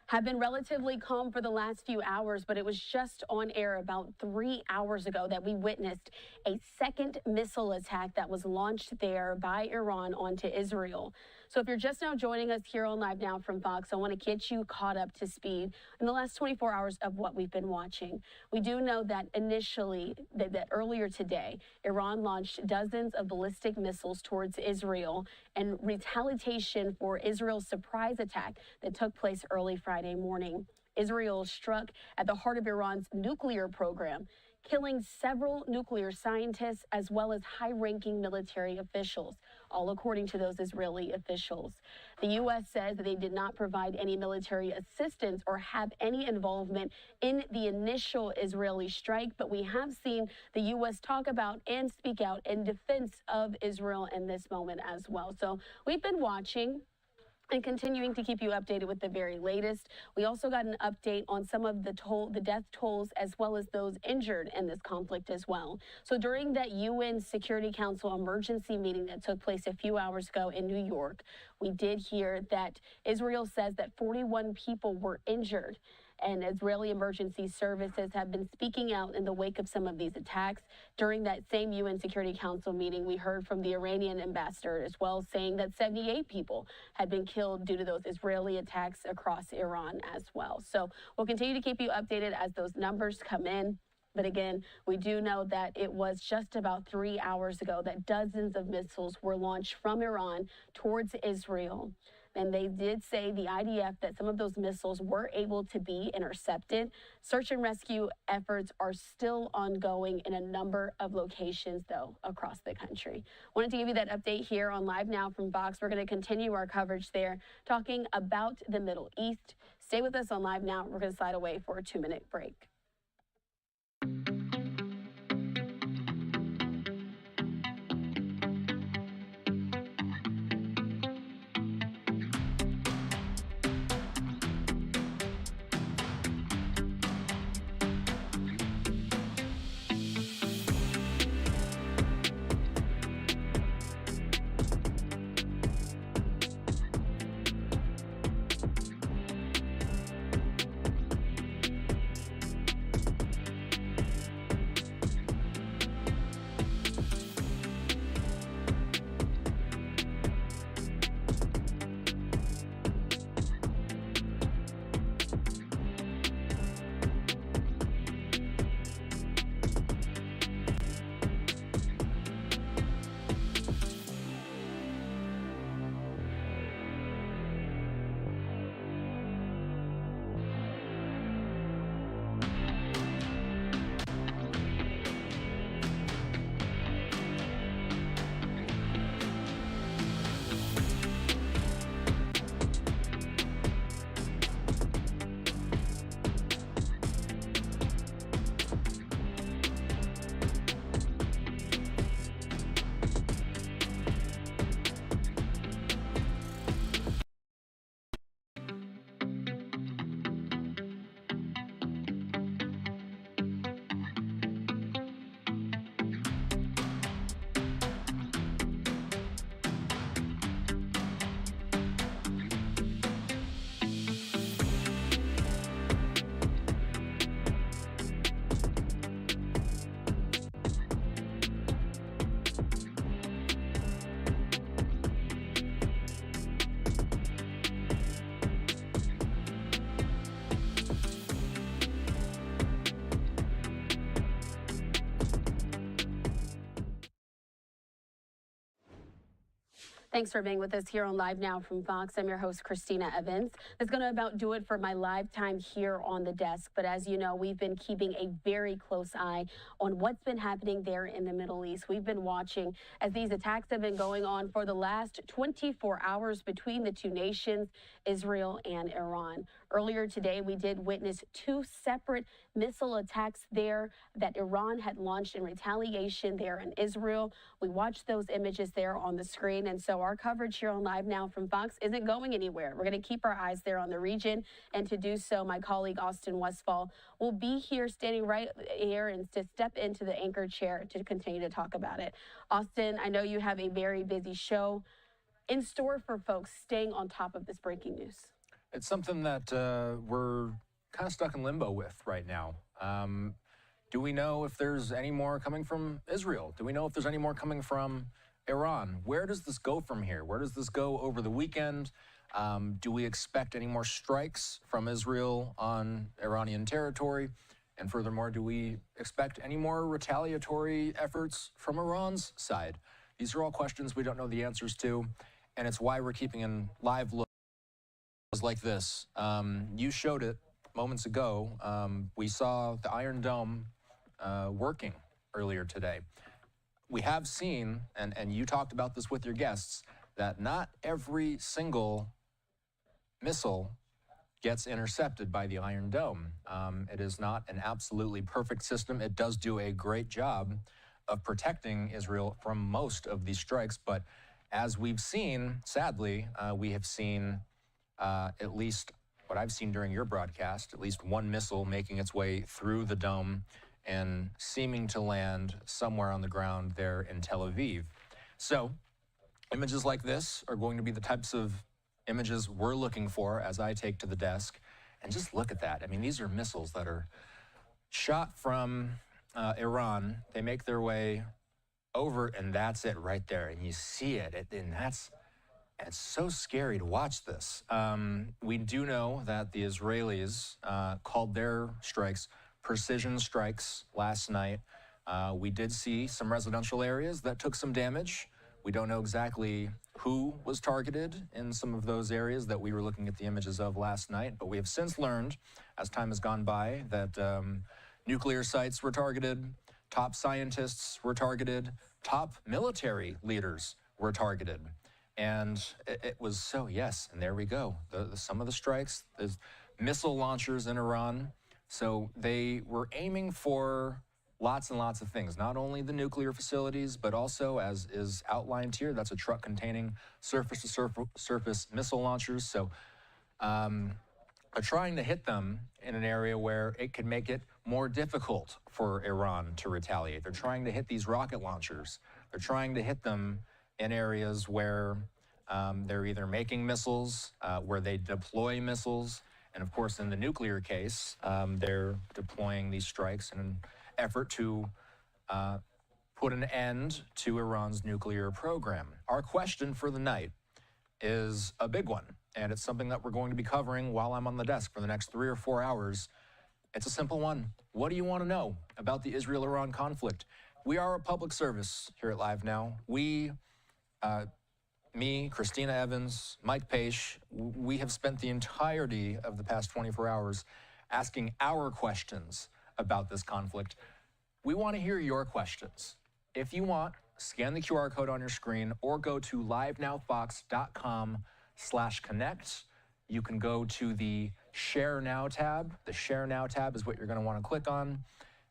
have been relatively calm for the last few hours, but it was just on air about 3 hours ago that we witnessed a second missile attack that was launched there by Iran onto Israel. So if you're just now joining us here on Live Now from Fox, I want to get you caught up to speed in the last 24 hours of what we've been watching. We do know that initially, that earlier today, Iran launched dozens of ballistic missiles towards Israel in retaliation for Israel's surprise attack that took place early Friday morning. Israel struck at the heart of Iran's nuclear program, killing several nuclear scientists as well as high-ranking military officials, all according to those Israeli officials. The U.S. says that they did not provide any military assistance or have any involvement in the initial Israeli strike, but we have seen the U.S. talk about and speak out in defense of Israel in this moment as well. So we've been watching and continuing to keep you updated with the very latest. We also got an update on some of the death tolls as well as those injured in this conflict as well. So during that UN Security Council emergency meeting that took place a few hours ago in New York, we did hear that Israel says that 41 people were injured, and Israeli emergency services have been speaking out in the wake of some of these attacks. During that same UN Security Council meeting, we heard from the Iranian ambassador as well, saying that 78 people had been killed due to those Israeli attacks across Iran as well. So we'll continue to keep you updated as those numbers come in. But again, we do know that it was just about 3 hours ago that dozens of missiles were launched from Iran towards Israel. And they did say, the IDF, that some of those missiles were able to be intercepted. Search and rescue efforts are still ongoing in a number of locations, though, across the country. Wanted to give you that update here on Live Now from Fox. We're going to continue our coverage there, talking about the Middle East. Stay with us on Live Now. We're going to slide away for a 2-minute break. Thanks for being with us here on Live Now from Fox. I'm your host, Christina Evans. That's going to about do it for my live time here on the desk. But as you know, we've been keeping a very close eye on what's been happening there in the Middle East. We've been watching as these attacks have been going on for the last 24 hours between the two nations, Israel and Iran. Earlier today, we did witness two separate missile attacks there that Iran had launched in retaliation there in Israel. We watched those images there on the screen. And so our coverage here on Live Now from Fox isn't going anywhere. We're going to keep our eyes there on the region. And to do so, my colleague Austin Westfall will be here standing right here and to step into the anchor chair to continue to talk about it. Austin, I know you have a very busy show in store for folks staying on top of this breaking news. It's something that we're kind of stuck in limbo with right now. Do we know if there's any more coming from Israel? Do we know if there's any more coming from Iran? Where does this go from here? Where does this go over the weekend? Do we expect any more strikes from Israel on Iranian territory? And furthermore, do we expect any more retaliatory efforts from Iran's side? These are all questions we don't know the answers to, and it's why we're keeping a live look like this. You showed it moments ago. We saw the Iron Dome working earlier today. We have seen, and you talked about this with your guests, that not every single missile gets intercepted by the Iron Dome. It is not an absolutely perfect system. It does do a great job of protecting Israel from most of these strikes, but as we've seen, sadly, we have seen at least what I've seen during your broadcast, at least one missile making its way through the dome and seeming to land somewhere on the ground there in Tel Aviv. So images like this are going to be the types of images we're looking for as I take to the desk. And just look at that. I mean, these are missiles that are shot from Iran. They make their way over, and that's it right there. And you see it, and it's so scary to watch this. We do know that the Israelis called their strikes precision strikes last night. We did see some residential areas that took some damage. We don't know exactly who was targeted in some of those areas that we were looking at the images of last night, but we have since learned, as time has gone by, that nuclear sites were targeted, top scientists were targeted, top military leaders were targeted. And it was so, yes, and there we go. Some of the strikes, there's missile launchers in Iran. So they were aiming for lots and lots of things, not only the nuclear facilities, but also, as is outlined here, that's a truck containing surface-to-surface missile launchers. So are trying to hit them in an area where it could make it more difficult for Iran to retaliate. They're trying to hit these rocket launchers. They're trying to hit them in areas where they're either making missiles, where they deploy missiles, and of course, in the nuclear case, they're deploying these strikes in an effort to put an end to Iran's nuclear program. Our question for the night is a big one, and it's something that we're going to be covering while I'm on the desk for the next 3 or 4 hours. It's a simple one. What do you want to know about the Israel-Iran conflict? We are a public service here at Live Now. We, me, Christina Evans, Mike Page, we have spent the entirety of the past 24 hours asking our questions about this conflict. We want to hear your questions. If you want, scan the QR code on your screen or go to livenowfox.com/connect. You can go to the Share Now tab. The Share Now tab is what you're going to want to click on.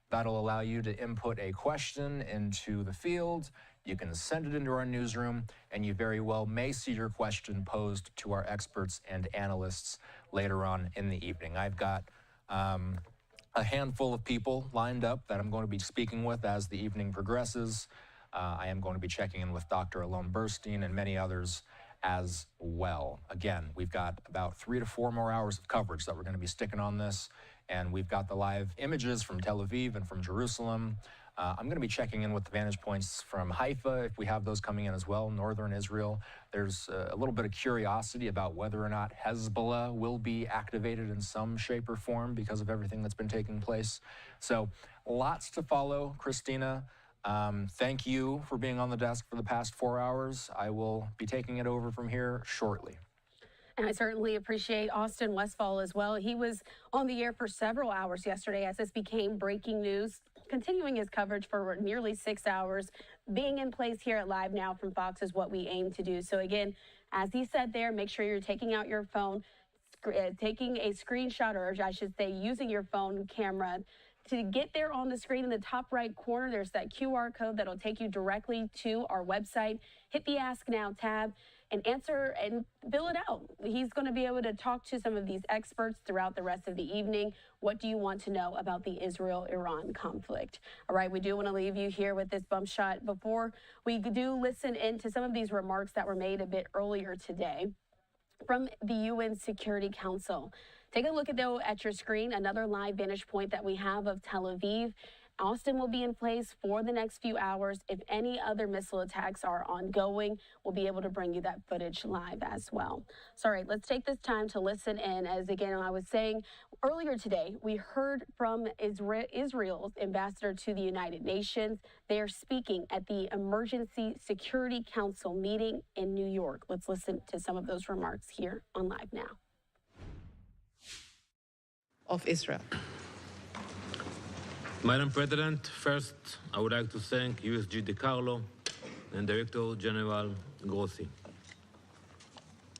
That'll allow you to input a question into the field. You can send it into our newsroom, and you very well may see your question posed to our experts and analysts later on in the evening. I've got a handful of people lined up that I'm going to be speaking with as the evening progresses. I am going to be checking in with Dr. Alon Burstein and many others as well. Again, we've got about 3 to 4 more hours of coverage that we're going to be sticking on this, and we've got the live images from Tel Aviv and from Jerusalem. I'm going to be checking in with the vantage points from Haifa, if we have those coming in as well, northern Israel. There's a little bit of curiosity about whether or not Hezbollah will be activated in some shape or form because of everything that's been taking place. So lots to follow, Christina. Thank you for being on the desk for the past 4 hours. I will be taking it over from here shortly. And I certainly appreciate Austin Westfall as well. He was on the air for several hours yesterday as this became breaking news, continuing his coverage for nearly 6 hours. Being in place here at Live Now from Fox is what we aim to do. So again, as he said there, make sure you're taking out your phone, taking a screenshot, or I should say using your phone camera. To get there on the screen in the top right corner, there's that QR code that'll take you directly to our website. Hit the Ask Now tab and answer and fill it out. He's going to be able to talk to some of these experts throughout the rest of the evening. What do you want to know about the Israel-Iran conflict? All right, we do want to leave you here with this bump shot before we do listen into some of these remarks that were made a bit earlier today from the UN Security Council. Take a look at your screen, another live vantage point that we have of Tel Aviv. Austin will be in place for the next few hours. If any other missile attacks are ongoing, we'll be able to bring you that footage live as well. So, all right, let's take this time to listen in. As again, I was saying earlier today, we heard from Israel's ambassador to the United Nations. They are speaking at the Emergency Security Council meeting in New York. Let's listen to some of those remarks here on Live Now. Of Israel. Madam President, first, I would like to thank USG DeCarlo and Director General Grossi.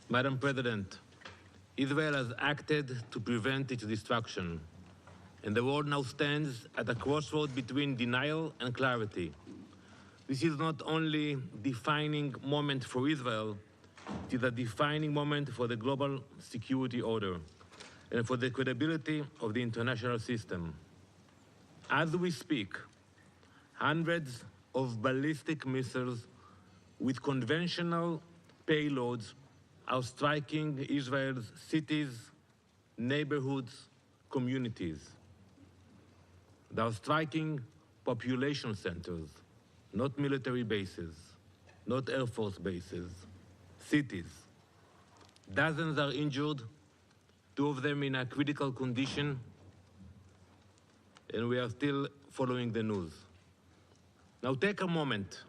Madam President, Israel has acted to prevent its destruction, and the world now stands at a crossroad between denial and clarity. This is not only a defining moment for Israel, it is a defining moment for the global security order and for the credibility of the international system. As we speak, hundreds of ballistic missiles with conventional payloads are striking Israel's cities, neighborhoods, communities. They are striking population centers, not military bases, not Air Force bases, cities. Dozens are injured, 2 of them in a critical condition, and we are still following the news. Now take a moment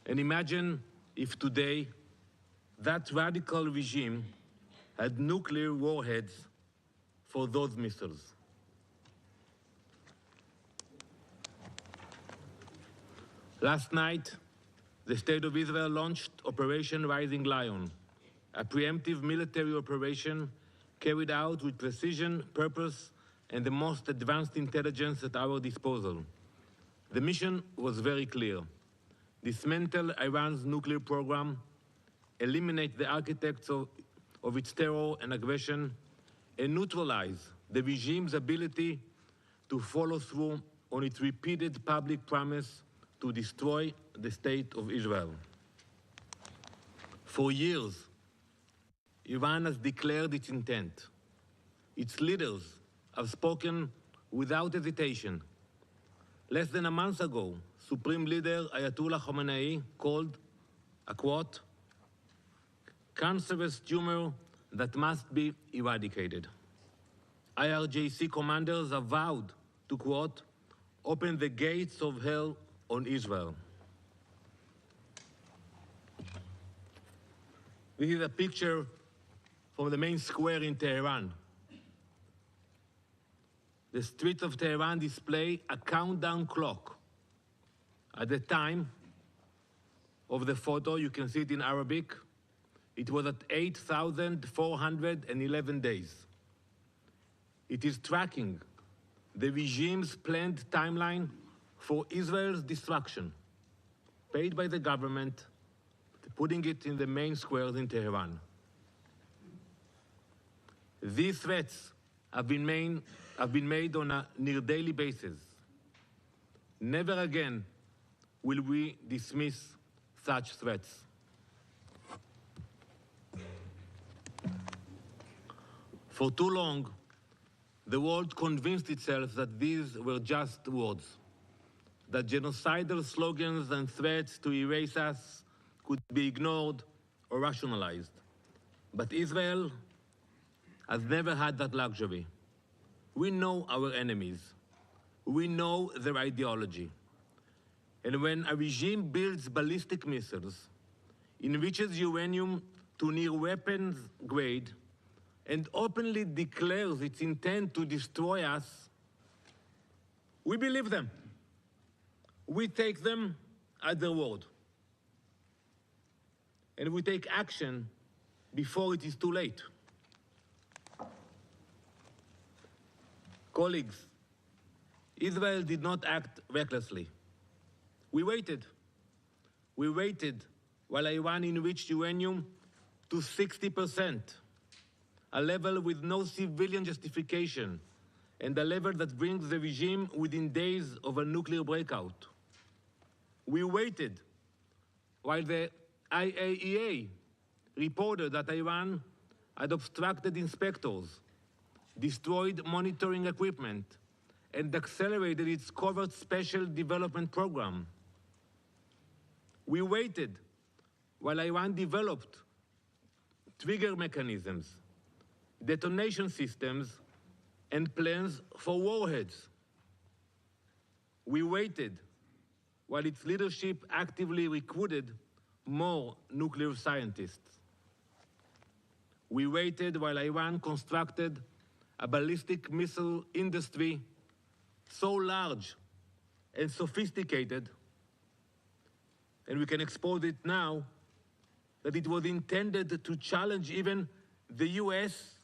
and imagine if today that radical regime had nuclear warheads for those missiles. Last night, the State of Israel launched Operation Rising Lion, a preemptive military operation carried out with precision, purpose, and the most advanced intelligence at our disposal. The mission was very clear: dismantle Iran's nuclear program, eliminate the architects of its terror and aggression, and neutralize the regime's ability to follow through on its repeated public promise to destroy the state of Israel. For years, Iran has declared its intent. Its leaders have spoken without hesitation. Less than a month ago, Supreme Leader Ayatollah Khamenei called a, quote, cancerous tumor that must be eradicated. IRGC commanders have vowed to, quote, open the gates of hell on Israel. This is a picture from the main square in Tehran. The streets of Tehran display a countdown clock. At the time of the photo, you can see it in Arabic, it was at 8,411 days. It is tracking the regime's planned timeline for Israel's destruction, paid by the government, putting it in the main squares in Tehran. These threats have been made on a near-daily basis. Never again will we dismiss such threats. For too long, the world convinced itself that these were just words, that genocidal slogans and threats to erase us could be ignored or rationalized. But Israel has never had that luxury. We know our enemies. We know their ideology. And when a regime builds ballistic missiles, enriches uranium to near weapons grade, and openly declares its intent to destroy us, we believe them. We take them at their word. And we take action before it is too late. Colleagues, Israel did not act recklessly. We waited. We waited while Iran enriched uranium to 60%, a level with no civilian justification, and a level that brings the regime within days of a nuclear breakout. We waited while the IAEA reported that Iran had obstructed inspectors, destroyed monitoring equipment, and accelerated its covert special development program. We waited while Iran developed trigger mechanisms, detonation systems, and plans for warheads. We waited while its leadership actively recruited more nuclear scientists. We waited while Iran constructed a ballistic missile industry so large and sophisticated, and we can expose it now, that it was intended to challenge even the US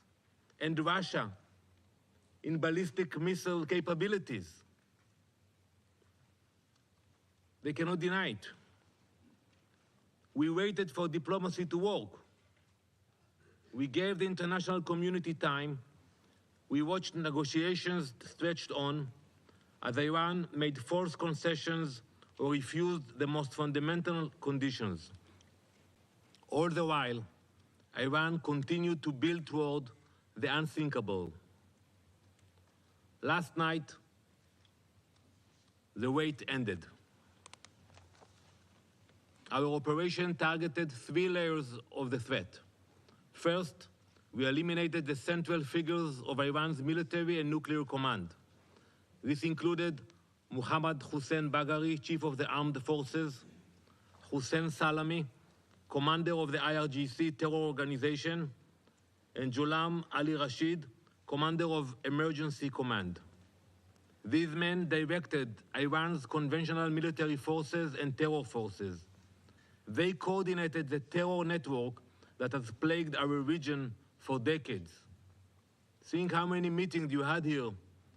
and Russia in ballistic missile capabilities. They cannot deny it. We waited for diplomacy to work. We gave the international community time. We watched negotiations stretched on as Iran made forced concessions or refused the most fundamental conditions. All the while, Iran continued to build toward the unthinkable. Last night, the wait ended. Our operation targeted 3 layers of the threat. First, we eliminated the central figures of Iran's military and nuclear command. This included Mohammad Hossein Bagheri, chief of the armed forces, Hossein Salami, commander of the IRGC terror organization, and Ghulam Ali Rashid, commander of emergency command. These men directed Iran's conventional military forces and terror forces. They coordinated the terror network that has plagued our region for decades. Think how many meetings you had here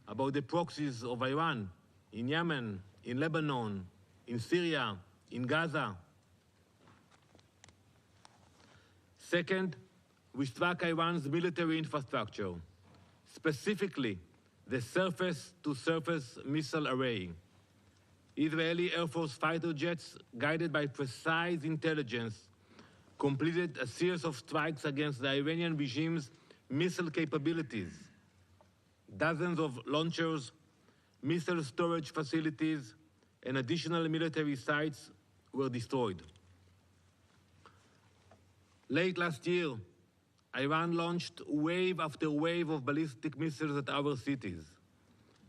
about the proxies of Iran in Yemen, in Lebanon, in Syria, in Gaza. Second, we struck Iran's military infrastructure, specifically the surface-to-surface missile array. Israeli Air Force fighter jets, guided by precise intelligence, completed a series of strikes against the Iranian regime's missile capabilities. Dozens of launchers, missile storage facilities, and additional military sites were destroyed. Late last year, Iran launched wave after wave of ballistic missiles at our cities.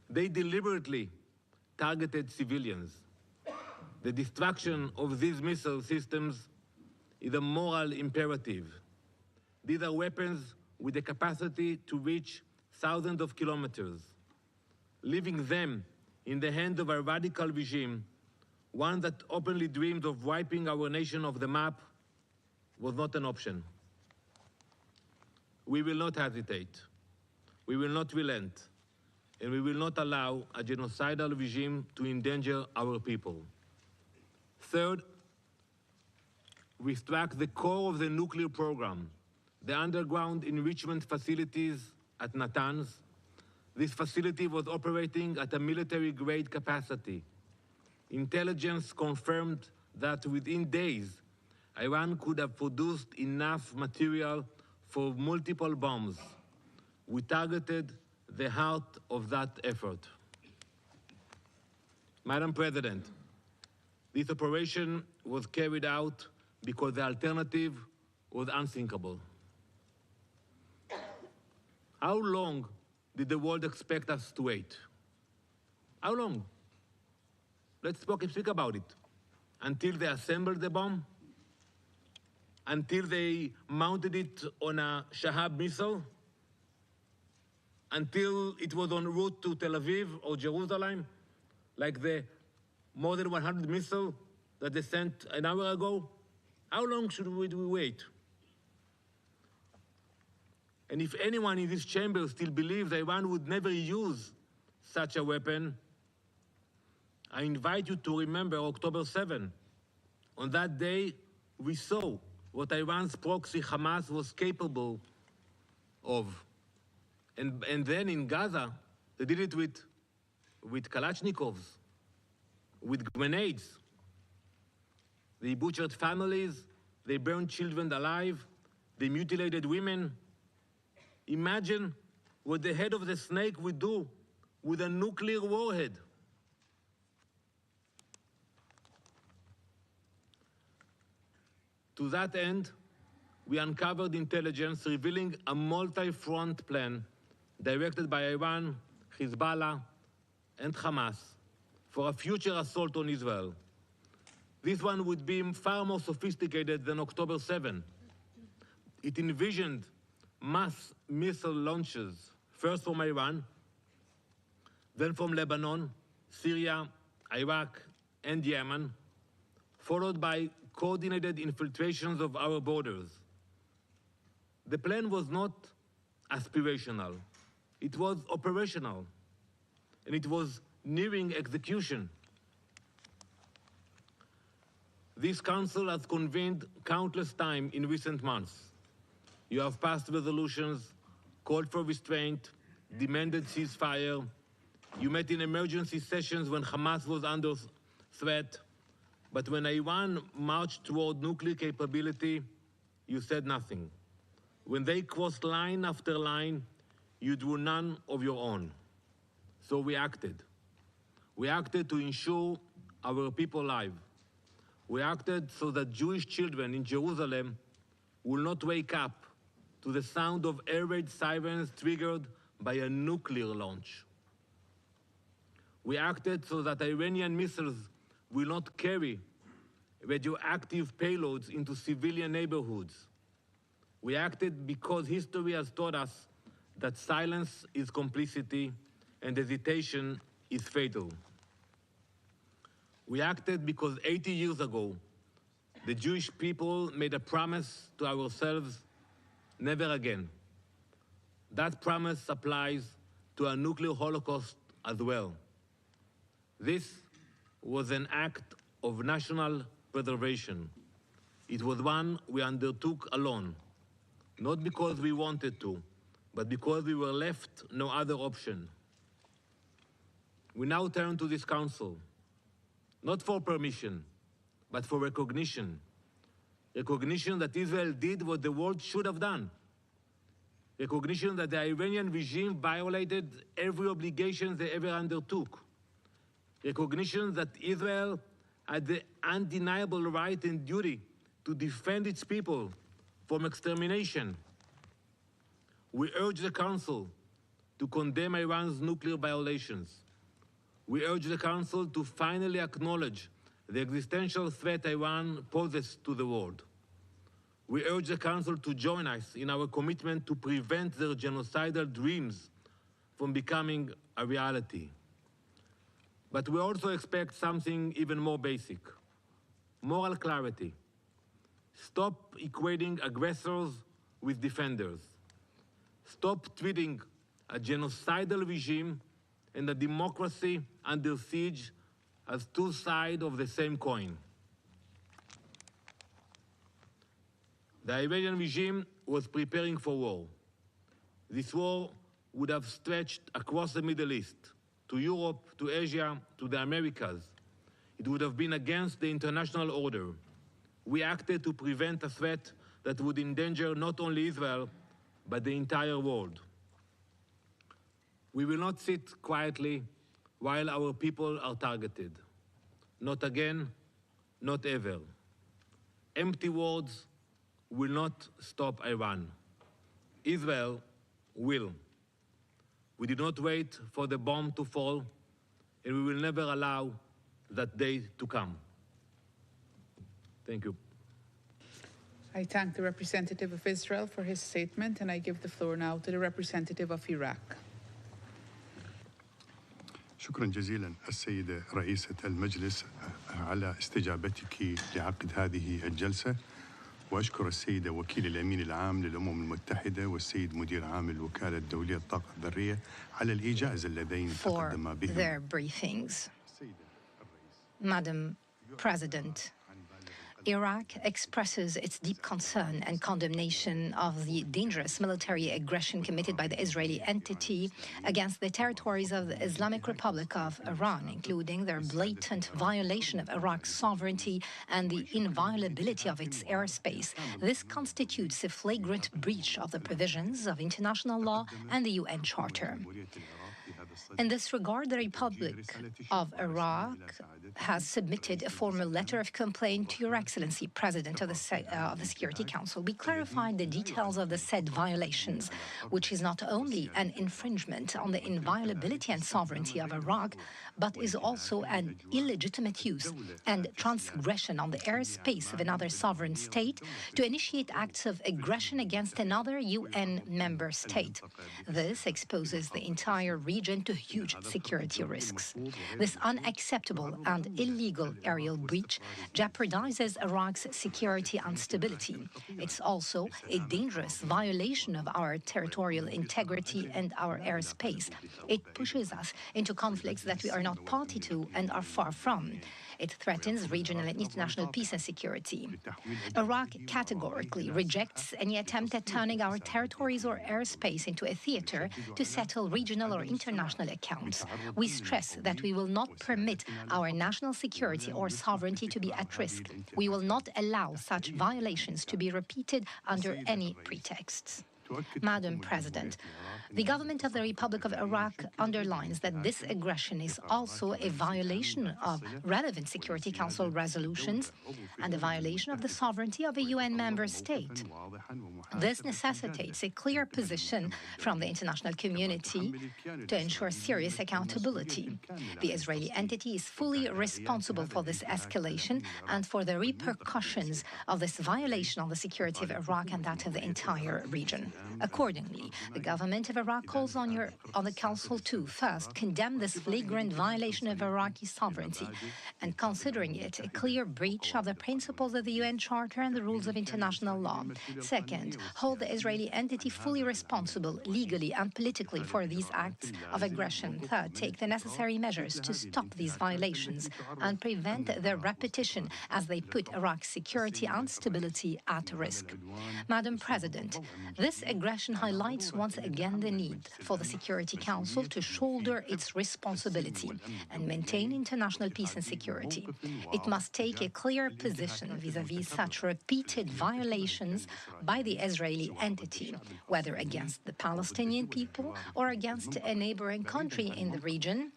They deliberately targeted civilians. The destruction of these missile systems is a moral imperative. These are weapons with the capacity to reach thousands of kilometers. Leaving them in the hands of a radical regime, one that openly dreamed of wiping our nation off the map, was not an option. We will not hesitate. We will not relent. And we will not allow a genocidal regime to endanger our people. Third, we struck the core of the nuclear program, the underground enrichment facilities at Natanz. This facility was operating at a military-grade capacity. Intelligence confirmed that within days, Iran could have produced enough material for multiple bombs. We targeted the heart of that effort. Madam President, this operation was carried out because the alternative was unthinkable. How long did the world expect us to wait? How long? let's speak about it. Until they assembled the bomb, until they mounted it on a Shahab missile, until it was en route to Tel Aviv or Jerusalem, like the more than 100 missiles that they sent an hour ago? How long should we wait? And if anyone in this chamber still believes Iran would never use such a weapon, I invite you to remember October 7. On that day, we saw what Iran's proxy Hamas was capable of. And then in Gaza, they did it with Kalashnikovs, with grenades. They butchered families, they burned children alive, they mutilated women. Imagine what the head of the snake would do with a nuclear warhead. To that end, we uncovered intelligence revealing a multi-front plan directed by Iran, Hezbollah, and Hamas for a future assault on Israel. This one would be far more sophisticated than October 7. It envisioned mass missile launches, first from Iran, then from Lebanon, Syria, Iraq, and Yemen, followed by coordinated infiltrations of our borders. The plan was not aspirational, it was operational, and it was nearing execution. This council has convened countless times in recent months. You have passed resolutions, called for restraint, demanded ceasefire. You met in emergency sessions when Hamas was under threat. But when Iran marched toward nuclear capability, you said nothing. When they crossed line after line, you drew none of your own. So we acted. We acted to ensure our people alive. We acted so that Jewish children in Jerusalem will not wake up to the sound of air raid sirens triggered by a nuclear launch. We acted so that Iranian missiles will not carry radioactive payloads into civilian neighborhoods. We acted because history has taught us that silence is complicity and hesitation is fatal. We acted because 80 years ago, the Jewish people made a promise to ourselves: never again. That promise applies to a nuclear holocaust as well. This was an act of national preservation. It was one we undertook alone, not because we wanted to, but because we were left no other option. We now turn to this council, not for permission, but for recognition. Recognition that Israel did what the world should have done. Recognition that the Iranian regime violated every obligation they ever undertook. Recognition that Israel had the undeniable right and duty to defend its people from extermination. We urge the Council to condemn Iran's nuclear violations. We urge the Council to finally acknowledge the existential threat Iran poses to the world. We urge the Council to join us in our commitment to prevent their genocidal dreams from becoming a reality. But we also expect something even more basic: moral clarity. Stop equating aggressors with defenders. Stop treating a genocidal regime and a democracy under siege as two sides of the same coin. The Iranian regime was preparing for war. This war would have stretched across the Middle East, to Europe, to Asia, to the Americas. It would have been against the international order. We acted to prevent a threat that would endanger not only Israel, but the entire world. We will not sit quietly while our people are targeted. Not again, not ever. Empty words will not stop Iran. Israel will. We did not wait for the bomb to fall, and we will never allow that day to come. Thank you. I thank the representative of Israel for his statement, and I give the floor now to the representative of Iraq. شكرا جزيلا السيدة رئيسة المجلس على استجابتك لعقد هذه الجلسة، وأشكر السيدة وكيل الأمين العام للأمم المتحدة والسيد مدير عام الوكالة الدولية للطاقة الذرية على الإيجاز اللذين تقدما for their briefings. Madam President, Iraq expresses its deep concern and condemnation of the dangerous military aggression committed by the Israeli entity against the territories of the Islamic Republic of Iran, including their blatant violation of Iraq's sovereignty and the inviolability of its airspace. This constitutes a flagrant breach of the provisions of international law and the UN Charter. In this regard, the Republic of Iraq has submitted a formal letter of complaint to Your Excellency, President of the Security Council. We clarified the details of the said violations, which is not only an infringement on the inviolability and sovereignty of Iraq, but is also an illegitimate use and transgression on the airspace of another sovereign state to initiate acts of aggression against another UN member state. This exposes the entire region to huge security risks. This unacceptable and illegal aerial breach jeopardizes Iraq's security and stability. It's also a dangerous violation of our territorial integrity and our airspace. It pushes us into conflicts that we are not party to and are far from. It threatens regional and international peace and security. Iraq categorically rejects any attempt at turning our territories or airspace into a theater to settle regional or international accounts. We stress that we will not permit our national security or sovereignty to be at risk. We will not allow such violations to be repeated under any pretexts. Madam President, the government of the Republic of Iraq underlines that this aggression is also a violation of relevant Security Council resolutions and a violation of the sovereignty of a UN member state. This necessitates a clear position from the international community to ensure serious accountability. The Israeli entity is fully responsible for this escalation and for the repercussions of this violation on the security of Iraq and that of the entire region. Accordingly, the government of Iraq calls on the Council to, first, condemn this flagrant violation of Iraqi sovereignty and considering it a clear breach of the principles of the UN Charter and the rules of international law. Second, hold the Israeli entity fully responsible legally and politically for these acts of aggression. Third, take the necessary measures to stop these violations and prevent their repetition as they put Iraq's security and stability at risk. Madam President, this aggression highlights once again the need for the Security Council to shoulder its responsibility and maintain international peace and security. It must take a clear position vis-à-vis such repeated violations by the Israeli entity, whether against the Palestinian people or against a neighboring country in the region,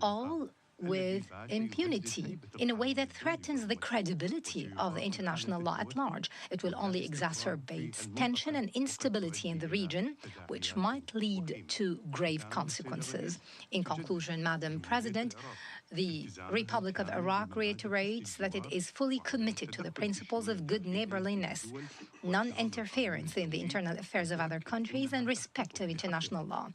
all with impunity in a way that threatens the credibility of the international law at large. It will only exacerbate tension and instability in the region, which might lead to grave consequences. In conclusion, Madam President, the Republic of Iraq reiterates that it is fully committed to the principles of good neighborliness, non-interference in the internal affairs of other countries, and respect of international law.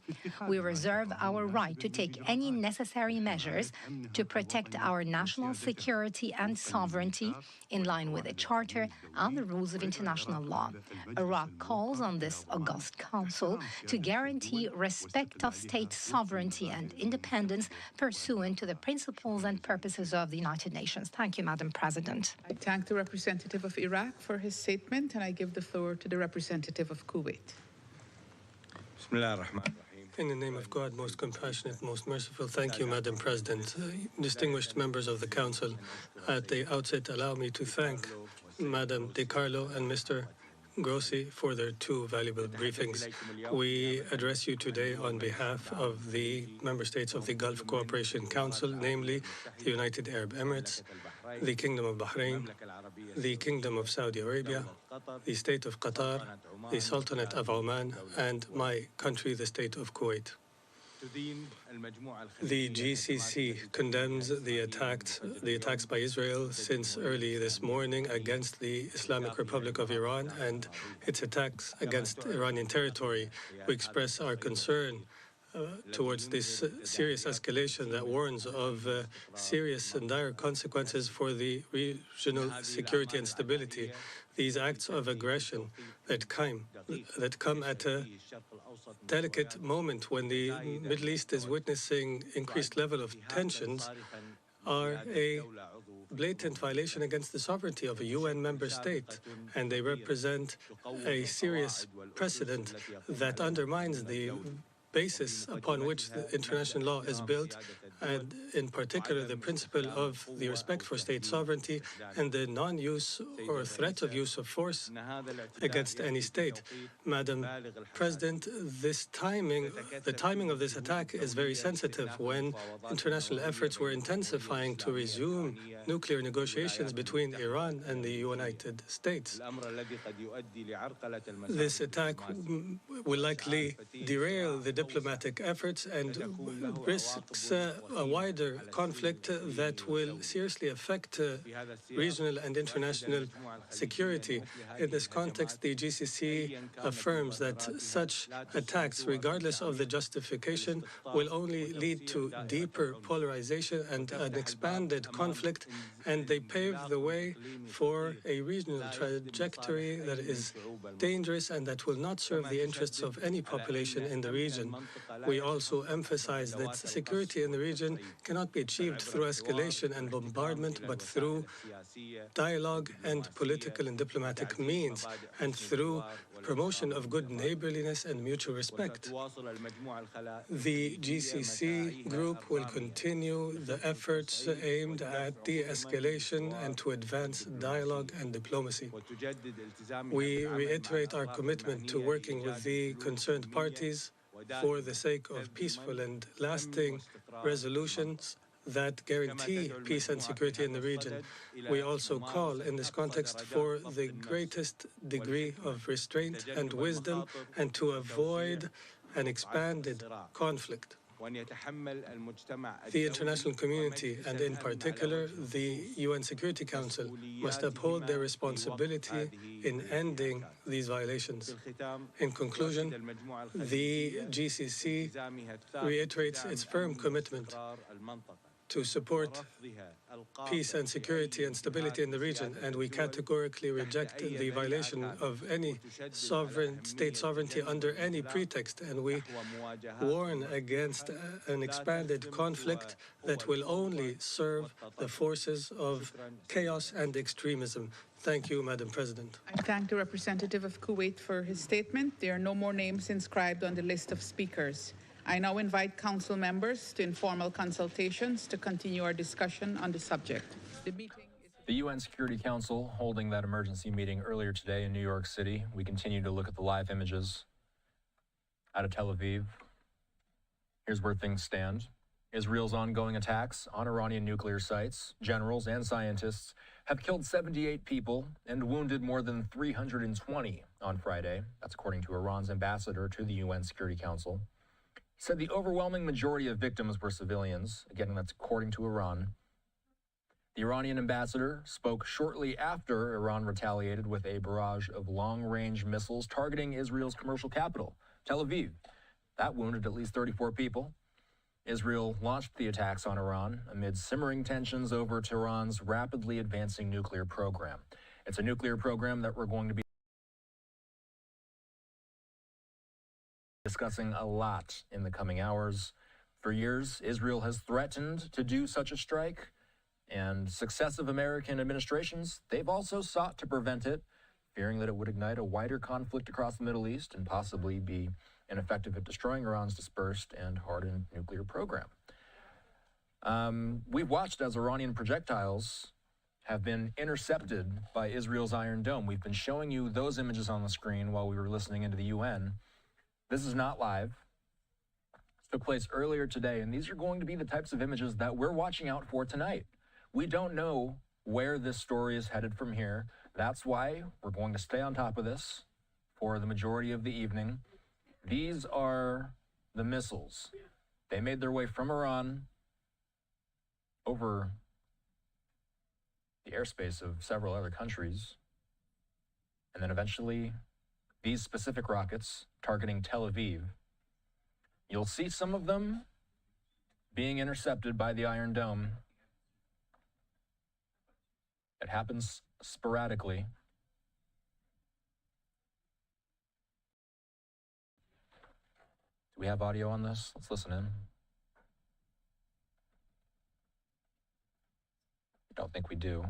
We reserve our right to take any necessary measures to protect our national security and sovereignty in line with the Charter and the rules of international law. Iraq calls on this august Council to guarantee respect of state sovereignty and independence pursuant to the principles and purposes of the United Nations. Thank you, Madam President. I thank the representative of Iraq for his statement, and I give the floor to the representative of Kuwait. In the name of God, most compassionate, most merciful, thank you, Madam President. Distinguished members of the Council, at the outset, allow me to thank Madam De Carlo and Mr. Grossi for their two valuable briefings. We address you today on behalf of the member states of the Gulf Cooperation Council, namely the United Arab Emirates, the Kingdom of Bahrain, the Kingdom of Saudi Arabia, the State of Qatar, the Sultanate of Oman, and my country, the State of Kuwait. The GCC condemns the attacks by Israel since early this morning against the Islamic Republic of Iran and its attacks against Iranian territory. We express our concern towards this serious escalation that warns of serious and dire consequences for the regional security and stability. These acts of aggression that come at a delicate moment when the Middle East is witnessing increased level of tensions are a blatant violation against the sovereignty of a UN member state, and they represent a serious precedent that undermines the basis upon which the international law is built, and in particular the principle of the respect for state sovereignty and the non-use or threat of use of force against any state. Madam President, the timing of this attack is very sensitive when international efforts were intensifying to resume nuclear negotiations between Iran and the United States. This attack will likely derail the diplomatic efforts and risks a wider conflict that will seriously affect regional and international security. In this context, the GCC affirms that such attacks, regardless of the justification, will only lead to deeper polarization and an expanded conflict, and they pave the way for a regional trajectory that is dangerous and that will not serve the interests of any population in the region. We also emphasize that security in the region cannot be achieved through escalation and bombardment, but through dialogue and political and diplomatic means, and through promotion of good neighborliness and mutual respect. The GCC group will continue the efforts aimed at de-escalation and to advance dialogue and diplomacy. We reiterate our commitment to working with the concerned parties for the sake of peaceful and lasting resolutions that guarantee peace and security in the region. We also call in this context for the greatest degree of restraint and wisdom and to avoid an expanded conflict. The international community, and in particular the UN Security Council, must uphold their responsibility in ending these violations. In conclusion, the GCC reiterates its firm commitment to support peace and security and stability in the region, and we categorically reject the violation of any state sovereignty under any pretext, and we warn against an expanded conflict that will only serve the forces of chaos and extremism. Thank you, Madam President. I thank the representative of Kuwait for his statement. There are no more names inscribed on the list of speakers. I now invite council members to informal consultations to continue our discussion on the subject. The UN Security Council holding that emergency meeting earlier today in New York City. We continue to look at the live images out of Tel Aviv. Here's where things stand. Israel's ongoing attacks on Iranian nuclear sites, generals and scientists, have killed 78 people and wounded more than 320 on Friday. That's according to Iran's ambassador to the UN Security Council. He said the overwhelming majority of victims were civilians. Again, that's according to Iran. The Iranian ambassador spoke shortly after Iran retaliated with a barrage of long-range missiles targeting Israel's commercial capital, Tel Aviv. That wounded at least 34 people. Israel launched the attacks on Iran amid simmering tensions over Tehran's rapidly advancing nuclear program. It's a nuclear program that we're going to be discussing a lot in the coming hours. For years, Israel has threatened to do such a strike, and successive American administrations, they've also sought to prevent it, fearing that it would ignite a wider conflict across the Middle East and possibly be ineffective at destroying Iran's dispersed and hardened nuclear program. We've watched as Iranian projectiles have been intercepted by Israel's Iron Dome. We've been showing you those images on the screen while we were listening into the UN. This is not live. This took place earlier today, and these are going to be the types of images that we're watching out for tonight. We don't know where this story is headed from here. That's why we're going to stay on top of this for the majority of the evening. These are the missiles They made their way from Iran over the airspace of several other countries, and then eventually these specific rockets targeting Tel Aviv. You'll see some of them being intercepted by the Iron Dome. It happens sporadically. Do we have audio on this? Let's listen in. I don't think we do.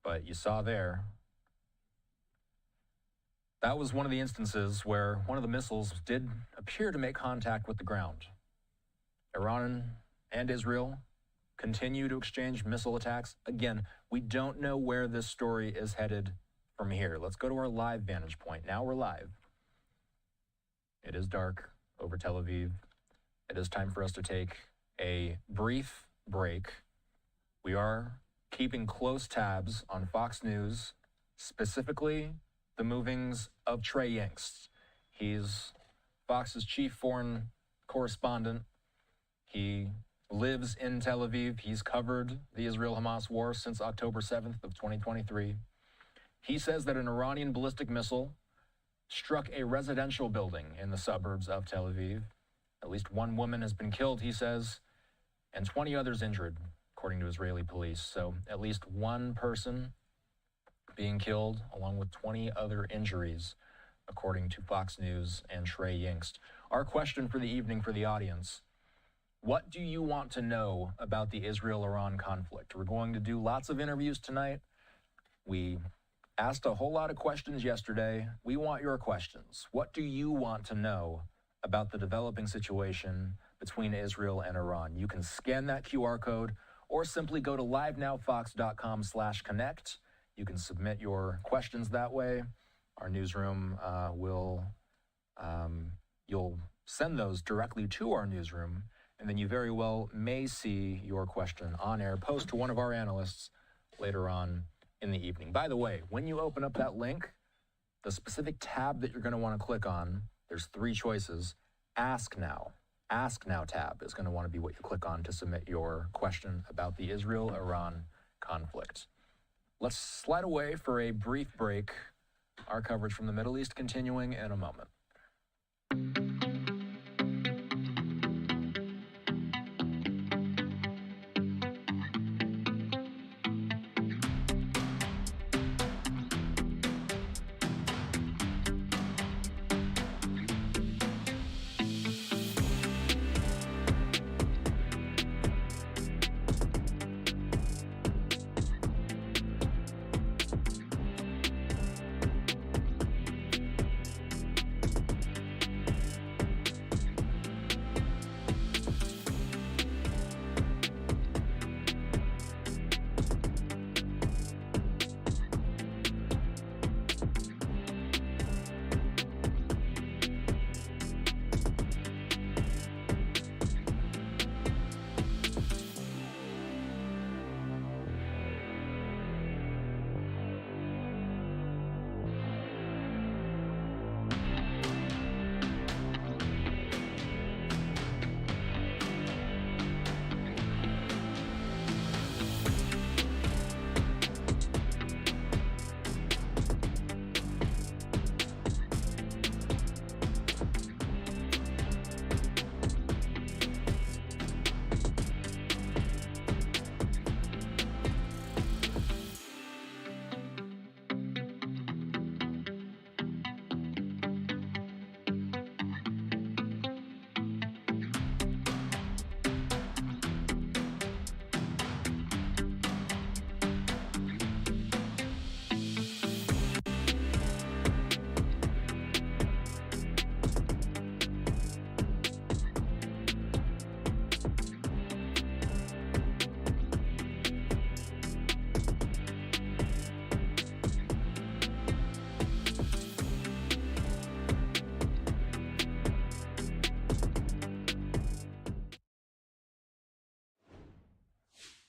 But you saw there, that was one of the instances where one of the missiles did appear to make contact with the ground. Iran and Israel continue to exchange missile attacks. Again, we don't know where this story is headed from here. Let's go to our live vantage point. Now we're live. It is dark over Tel Aviv. It is time for us to take a brief break. We are keeping close tabs on Fox News, specifically the movings of Trey Yingst. He's Fox's chief foreign correspondent. He lives in Tel Aviv. He's covered the Israel-Hamas war since October 7th of 2023. He says that an Iranian ballistic missile struck a residential building in the suburbs of Tel Aviv. At least one woman has been killed, he says, and 20 others injured, according to Israeli police. So at least one person being killed, along with 20 other injuries, according to Fox News and Trey Yingst. Our question for the evening for the audience: what do you want to know about the Israel-Iran conflict? We're going to do lots of interviews tonight. We asked a whole lot of questions yesterday. We want your questions. What do you want to know about the developing situation between Israel and Iran? You can scan that QR code or simply go to livenowfox.com/connect. You can submit your questions that way. Our newsroom you'll send those directly to our newsroom, and then you very well may see your question on air, posed to one of our analysts later on in the evening. By the way, when you open up that link, the specific tab that you're going to want to click on, there's three choices. Ask Now. Ask Now tab is going to want to be what you click on to submit your question about the Israel-Iran conflict. Let's slide away for a brief break. Our coverage from the Middle East continuing in a moment.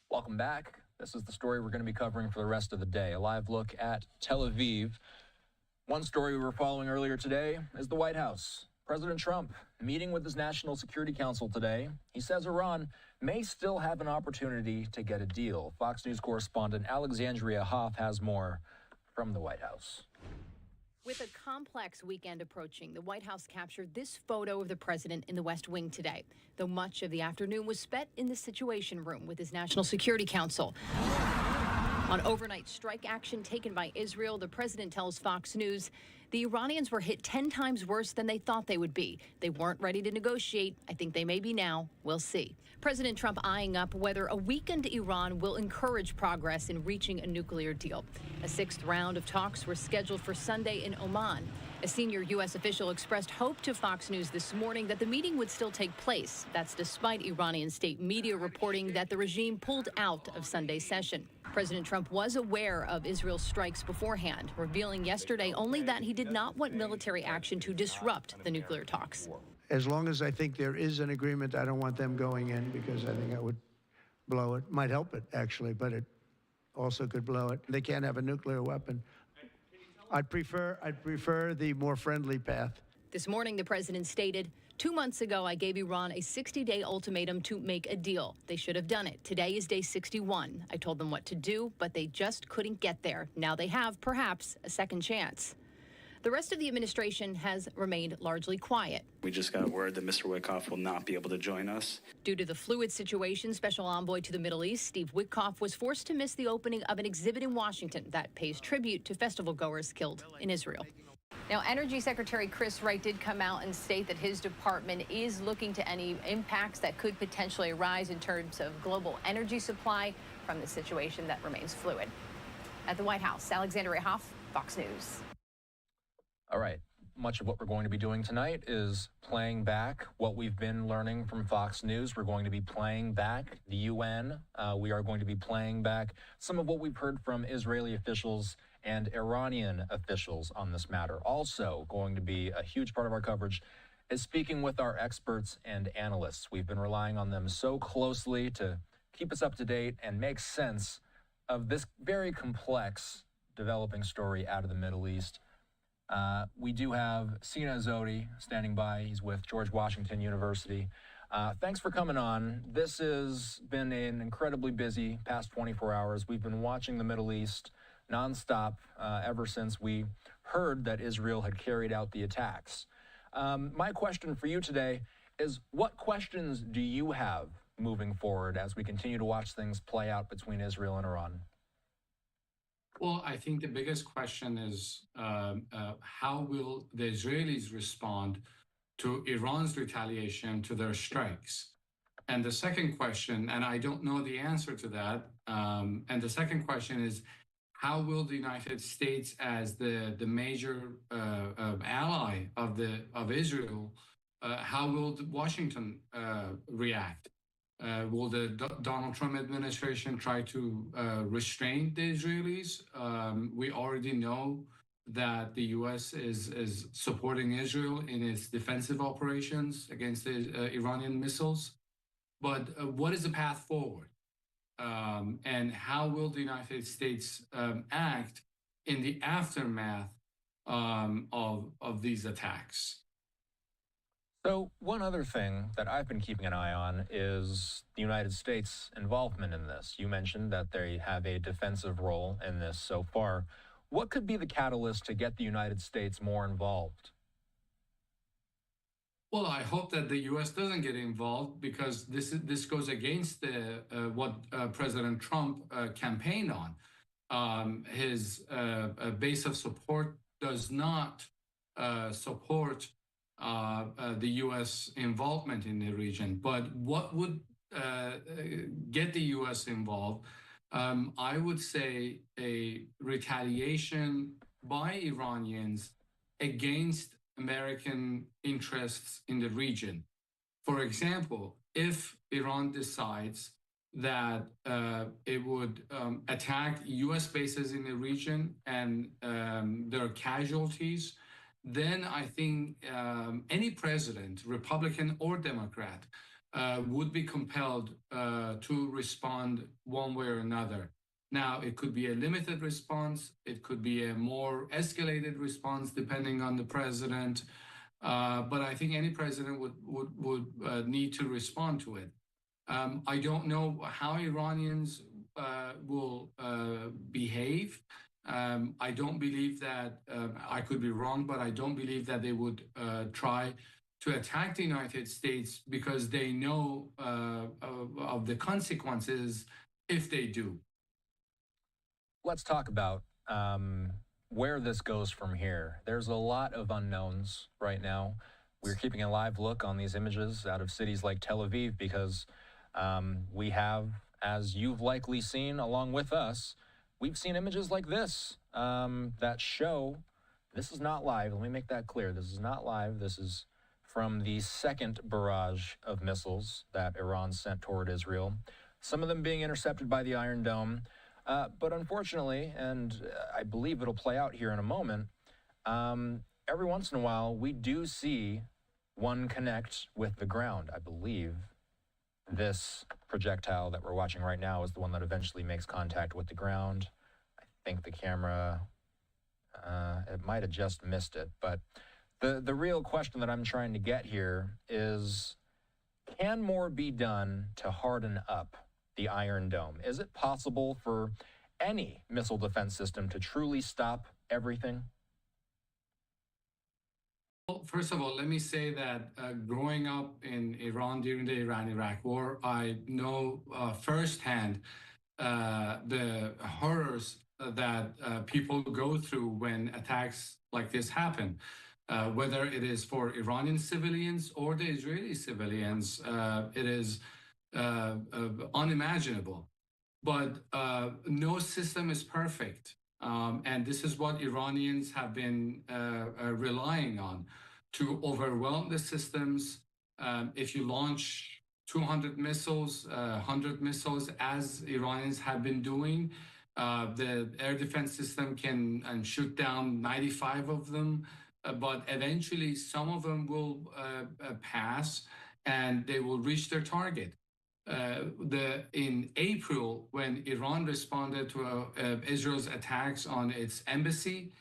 Welcome back. This is the story we're going to be covering for the rest of the day. A live look at Tel Aviv. One story we were following earlier today is the White House. President Trump meeting with his National Security Council today. He says Iran may still have an opportunity to get a deal. Fox News correspondent Alexandria Hoff has more from the White House. With a complex weekend approaching, the White House captured this photo of the president in the West Wing today, though much of the afternoon was spent in the Situation Room with his National Security Council. On overnight strike action taken by Israel, the president tells Fox News the Iranians were hit 10 times worse than they thought they would be. They weren't ready to negotiate. I think they may be now. We'll see. President Trump eyeing up whether a weakened Iran will encourage progress in reaching a nuclear deal. A sixth round of talks were scheduled for Sunday in Oman. A senior U.S. official expressed hope to Fox News this morning that the meeting would still take place. That's despite Iranian state media reporting that the regime pulled out of Sunday's session. President Trump was aware of Israel's strikes beforehand, revealing yesterday only that he did not want military action to disrupt the nuclear talks. As long as I think there is an agreement, I don't want them going in because I think that would blow it. Might help it, actually, but it also could blow it. They can't have a nuclear weapon. I'd prefer the more friendly path. This morning, the president stated, 2 months ago, I gave Iran a 60-day ultimatum to make a deal. They should have done it. Today is day 61. I told them what to do, but they just couldn't get there. Now they have, perhaps, a second chance. The rest of the administration has remained largely quiet. We just got word that Mr. Witkoff will not be able to join us. Due to the fluid situation, Special Envoy to the Middle East, Steve Witkoff, was forced to miss the opening of an exhibit in Washington that pays tribute to festival goers killed in Israel. Now, Energy Secretary Chris Wright did come out and state that his department is looking to any impacts that could potentially arise in terms of global energy supply from the situation that remains fluid. At the White House, Alexandria Hoff, Fox News. All right. Much of what we're going to be doing tonight is playing back what we've been learning from Fox News. We're going to be playing back the UN. We are going to be playing back some of what we've heard from Israeli officials and Iranian officials on this matter. Also going to be a huge part of our coverage is speaking with our experts and analysts. We've been relying on them so closely to keep us up to date and make sense of this very complex developing story out of the Middle East. We do have Sina Zodi standing by. He's with George Washington University. Thanks for coming on. This has been an incredibly busy past 24 hours. We've been watching the Middle East nonstop ever since we heard that Israel had carried out the attacks. My question for you today is, what questions do you have moving forward as we continue to watch things play out between Israel and Iran? Well, I think the biggest question is how will the Israelis respond to Iran's retaliation to their strikes? And the second question, and I don't know the answer to that, and the second question is, how will the United States, as the major ally of Israel, how will Washington react? Will the Donald Trump administration try to restrain the Israelis? We already know that the U.S. is supporting Israel in its defensive operations against the Iranian missiles. But what is the path forward? And how will the United States act in the aftermath of these attacks? So one other thing that I've been keeping an eye on is the United States' involvement in this. You mentioned that they have a defensive role in this so far. What could be the catalyst to get the United States more involved? Well, I hope that the U.S. doesn't get involved, because this goes against what President Trump campaigned on. His base of support does not support the U.S. involvement in the region. But what would get the U.S. involved? I would say a retaliation by Iranians against American interests in the region. For example, if Iran decides that it would attack U.S. bases in the region and there are casualties, then I think any president, Republican or Democrat, would be compelled to respond one way or another. Now, it could be a limited response. It could be a more escalated response, depending on the president. but I think any president would need to respond to it. I don't know how Iranians will behave. I don't believe that, I could be wrong, but I don't believe that they would try to attack the United States because they know of the consequences if they do. Let's talk about where this goes from here. There's a lot of unknowns right now. We're keeping a live look on these images out of cities like Tel Aviv because we have, as you've likely seen along with us, we've seen images like this that show, this is not live, let me make that clear, this is not live, this is from the second barrage of missiles that Iran sent toward Israel, some of them being intercepted by the Iron Dome. But unfortunately, and I believe it'll play out here in a moment, every once in a while we do see one connect with the ground. I believe this projectile that we're watching right now is the one that eventually makes contact with the ground. I think the camera, it might have just missed it, but the real question that I'm trying to get here is, can more be done to harden up the Iron Dome? Is it possible for any missile defense system to truly stop everything? Well, first of all, let me say that growing up in Iran during the Iran-Iraq War, I know firsthand the horrors that people go through when attacks like this happen. Whether it is for Iranian civilians or the Israeli civilians, it is unimaginable. But no system is perfect. And this is what Iranians have been relying on, to overwhelm the systems. If you launch 200 missiles, 100 missiles, as Iranians have been doing, the air defense system can shoot down 95 of them. But eventually some of them will pass and they will reach their target. In April, when Iran responded to Israel's attacks on its embassy,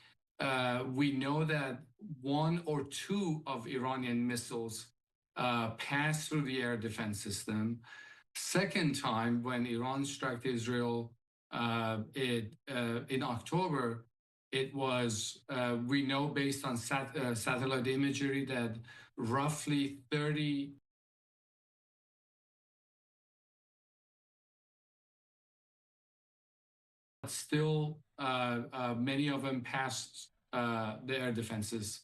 we know that 1 or 2 of Iranian missiles passed through the air defense system. Second time, when Iran struck Israel in October, it was, we know based on satellite imagery that roughly 30 still many of them passed the air defenses.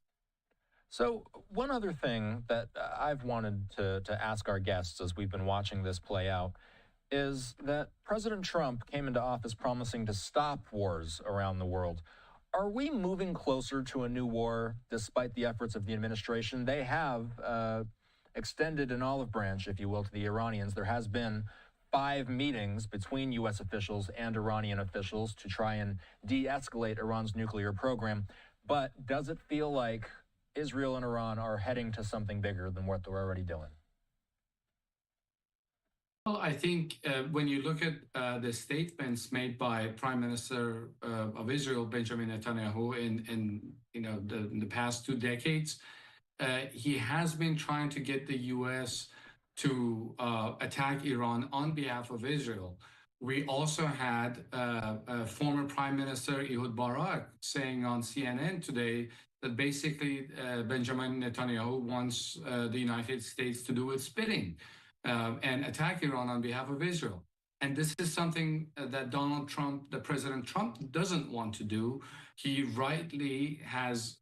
So one other thing that I've wanted to ask our guests as we've been watching this play out is that President Trump came into office promising to stop wars around the world. Are we moving closer to a new war despite the efforts of the administration? They have extended an olive branch, if you will, to the Iranians. There has been 5 meetings between U.S. officials and Iranian officials to try and de-escalate Iran's nuclear program. But does it feel like Israel and Iran are heading to something bigger than what they're already doing? Well, I think when you look at the statements made by Prime Minister of Israel, Benjamin Netanyahu, in the past 2 decades, he has been trying to get the U.S. to attack Iran on behalf of Israel. We also had former Prime Minister Ehud Barak saying on CNN today that basically Benjamin Netanyahu wants the United States to do its bidding and attack Iran on behalf of Israel. And this is something that Donald Trump, the President Trump, doesn't want to do. He rightly has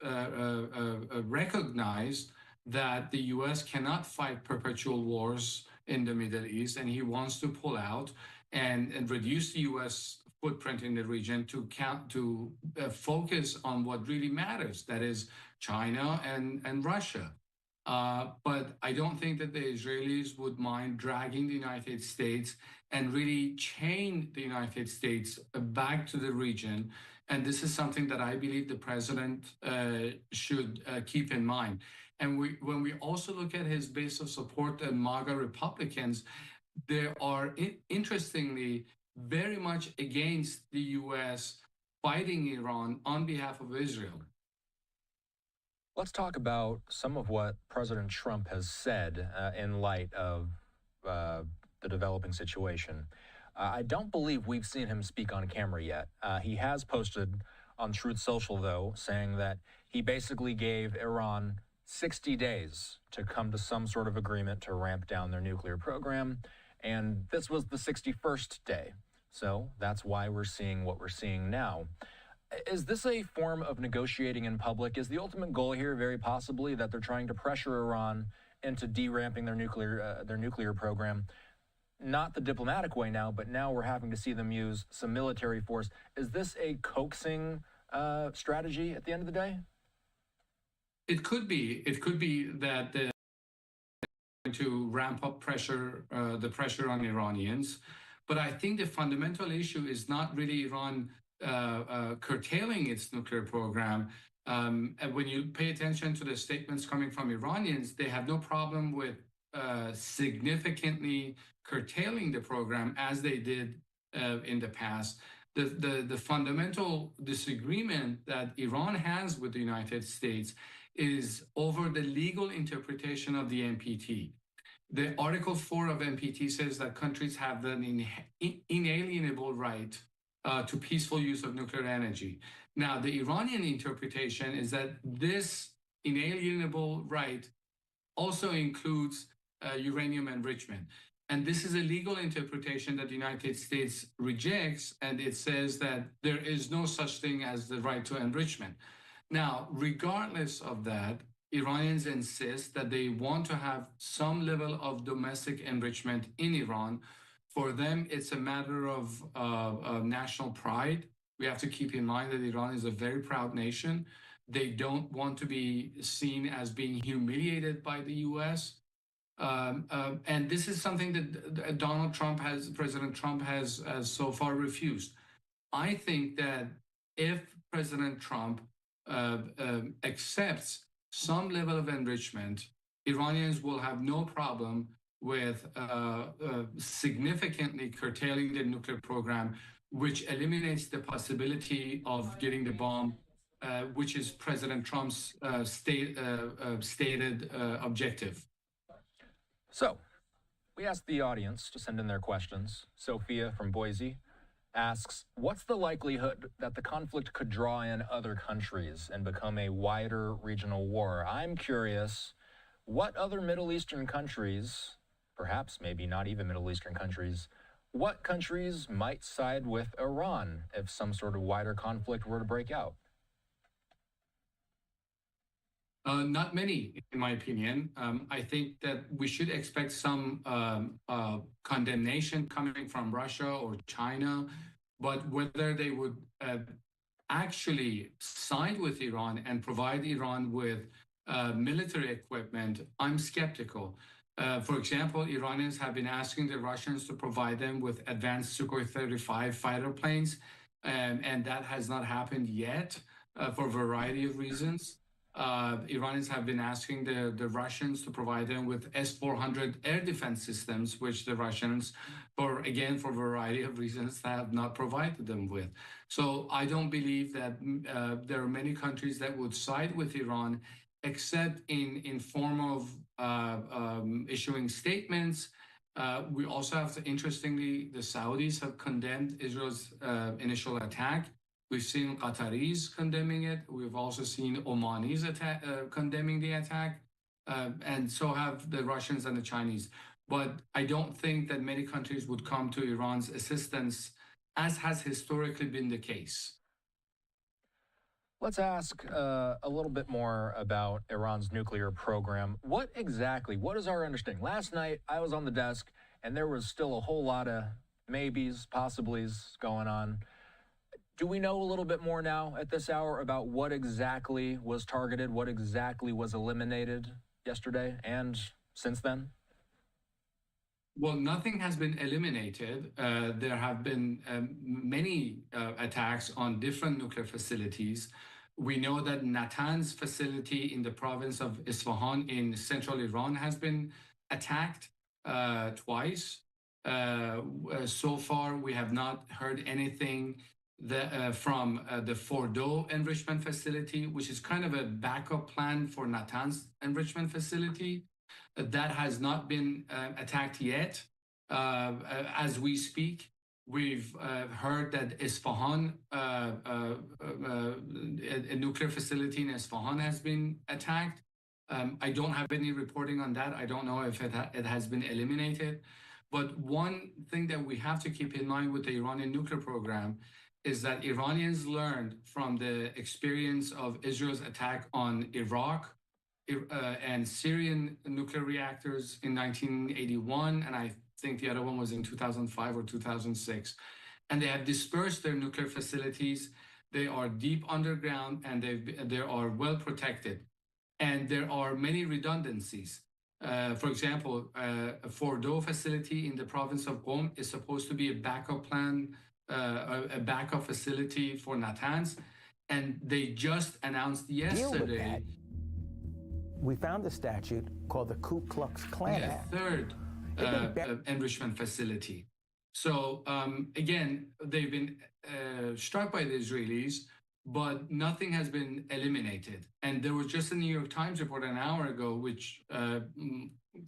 recognized that the U.S. cannot fight perpetual wars in the Middle East, and he wants to pull out and reduce the U.S. footprint in the region to focus on what really matters, that is China and Russia. But I don't think that the Israelis would mind dragging the United States and really chain the United States back to the region. And this is something that I believe the president should keep in mind. And when we also look at his base of support, the MAGA Republicans, they are, interestingly, very much against the U.S. fighting Iran on behalf of Israel. Let's talk about some of what President Trump has said in light of the developing situation. I don't believe we've seen him speak on camera yet. He has posted on Truth Social, though, saying that he basically gave Iran 60 days to come to some sort of agreement to ramp down their nuclear program, and this was the 61st day. So that's why we're seeing what we're seeing now. Is this a form of negotiating in public? Is the ultimate goal here very possibly that they're trying to pressure Iran into deramping their nuclear program? Not the diplomatic way now, but now we're having to see them use some military force. Is this a coaxing strategy at the end of the day? It could be. It could be that they're going to ramp up the pressure on Iranians. But I think the fundamental issue is not really Iran curtailing its nuclear program. And when you pay attention to the statements coming from Iranians, they have no problem with significantly curtailing the program as they did in the past. The fundamental disagreement that Iran has with the United States is over the legal interpretation of the NPT. The Article 4 of NPT says that countries have an inalienable right to peaceful use of nuclear energy. Now, the Iranian interpretation is that this inalienable right also includes uranium enrichment. And this is a legal interpretation that the United States rejects, and it says that there is no such thing as the right to enrichment. Now, regardless of that, Iranians insist that they want to have some level of domestic enrichment in Iran. For them, it's a matter of national pride. We have to keep in mind that Iran is a very proud nation. They don't want to be seen as being humiliated by the U.S. And this is something that President Trump has so far refused. I think that if President Trump accepts some level of enrichment, Iranians will have no problem with significantly curtailing the nuclear program, which eliminates the possibility of getting the bomb, which is President Trump's stated objective. So, we asked the audience to send in their questions. Sophia from Boise asks, what's the likelihood that the conflict could draw in other countries and become a wider regional war? I'm curious, what other Middle Eastern countries, perhaps maybe not even Middle Eastern countries, what countries might side with Iran if some sort of wider conflict were to break out? Not many, in my opinion. I think that we should expect some condemnation coming from Russia or China, but whether they would actually side with Iran and provide Iran with military equipment, I'm skeptical. For example, Iranians have been asking the Russians to provide them with advanced Sukhoi 35 fighter planes, and that has not happened yet for a variety of reasons. Iranians have been asking the Russians to provide them with S-400 air defense systems, which the Russians, for a variety of reasons, have not provided them with. So I don't believe that there are many countries that would side with Iran, except in form of issuing statements. We also have to, interestingly, the Saudis have condemned Israel's initial attack. We've seen Qataris condemning it. We've also seen Omanis condemning the attack, and so have the Russians and the Chinese. But I don't think that many countries would come to Iran's assistance, as has historically been the case. Let's ask a little bit more about Iran's nuclear program. What is our understanding? Last night, I was on the desk, and there was still a whole lot of maybes, possiblies going on. Do we know a little bit more now at this hour about what exactly was targeted, what exactly was eliminated yesterday and since then? Well, nothing has been eliminated. There have been many attacks on different nuclear facilities. We know that Natanz facility in the province of Isfahan in central Iran has been attacked twice. So far, we have not heard anything from the Fordo enrichment facility, which is kind of a backup plan for Natanz enrichment facility. That has not been attacked yet. As we speak, we've heard that Isfahan, a nuclear facility in Isfahan, has been attacked. I don't have any reporting on that. I don't know if it has been eliminated. But one thing that we have to keep in mind with the Iranian nuclear program is that Iranians learned from the experience of Israel's attack on Iraq and Syrian nuclear reactors in 1981, and I think the other one was in 2005 or 2006. And they have dispersed their nuclear facilities. They are deep underground and they are well protected. And there are many redundancies. For example, a Fordo facility in the province of Qom is supposed to be a backup plan, a backup facility for Natanz. And they just announced yesterday. We found a statute called the Ku Klux Klan Act. Third enrichment facility. So again, they've been struck by the Israelis, but nothing has been eliminated. And there was just a New York Times report an hour ago, which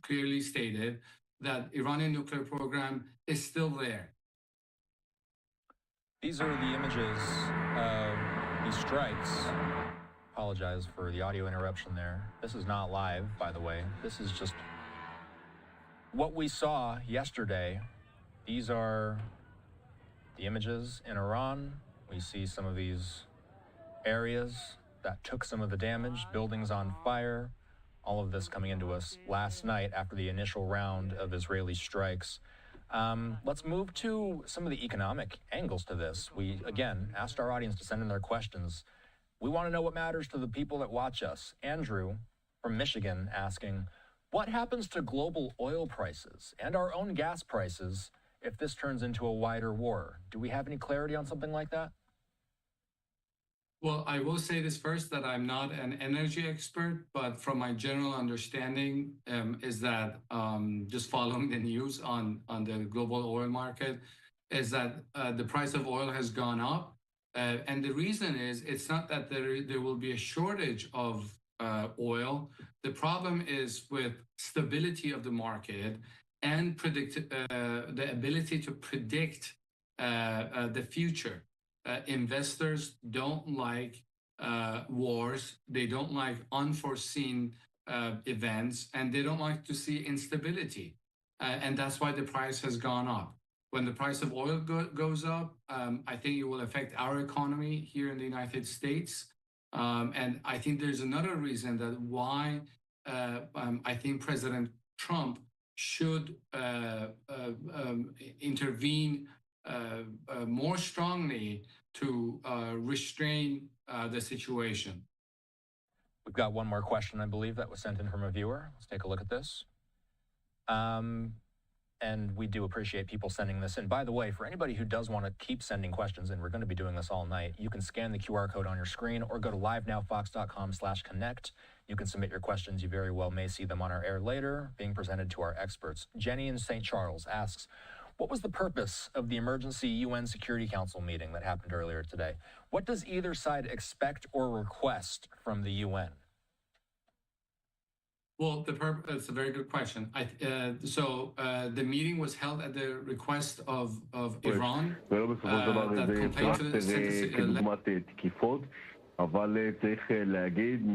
clearly stated that Iranian nuclear program is still there. These are the images of these strikes. Apologize for the audio interruption there. This is not live, by the way. This is just what we saw yesterday. These are the images in Iran. We see some of these areas that took some of the damage, buildings on fire, all of this coming into us last night after the initial round of Israeli strikes. Let's move to some of the economic angles to this. We, again, asked our audience to send in their questions. We want to know what matters to the people that watch us. Andrew from Michigan asking, what happens to global oil prices and our own gas prices if this turns into a wider war? Do we have any clarity on something like that? Well, I will say this first, that I'm not an energy expert, but from my general understanding is that just following the news on the global oil market is that the price of oil has gone up. And the reason is, it's not that there will be a shortage of oil. The problem is with stability of the market and the ability to predict the future. Investors don't like wars. They don't like unforeseen events, and they don't like to see instability. And that's why the price has gone up. When the price of oil goes up, I think it will affect our economy here in the United States. And I think there's another reason that why I think President Trump should intervene more strongly to restrain the situation. We've got one more question, I believe, that was sent in from a viewer. Let's take a look at this. And we do appreciate people sending this in. By the way, for anybody who does want to keep sending questions in, we're going to be doing this all night. You can scan the QR code on your screen or go to livenowfox.com/connect. You can submit your questions. You very well may see them on our air later, being presented to our experts. Jenny in St. Charles asks, what was the purpose of the emergency UN Security Council meeting that happened earlier today? What does either side expect or request from the UN? Well, it's a very good question. The meeting was held at the request of Iran. אבל צריך להגיד,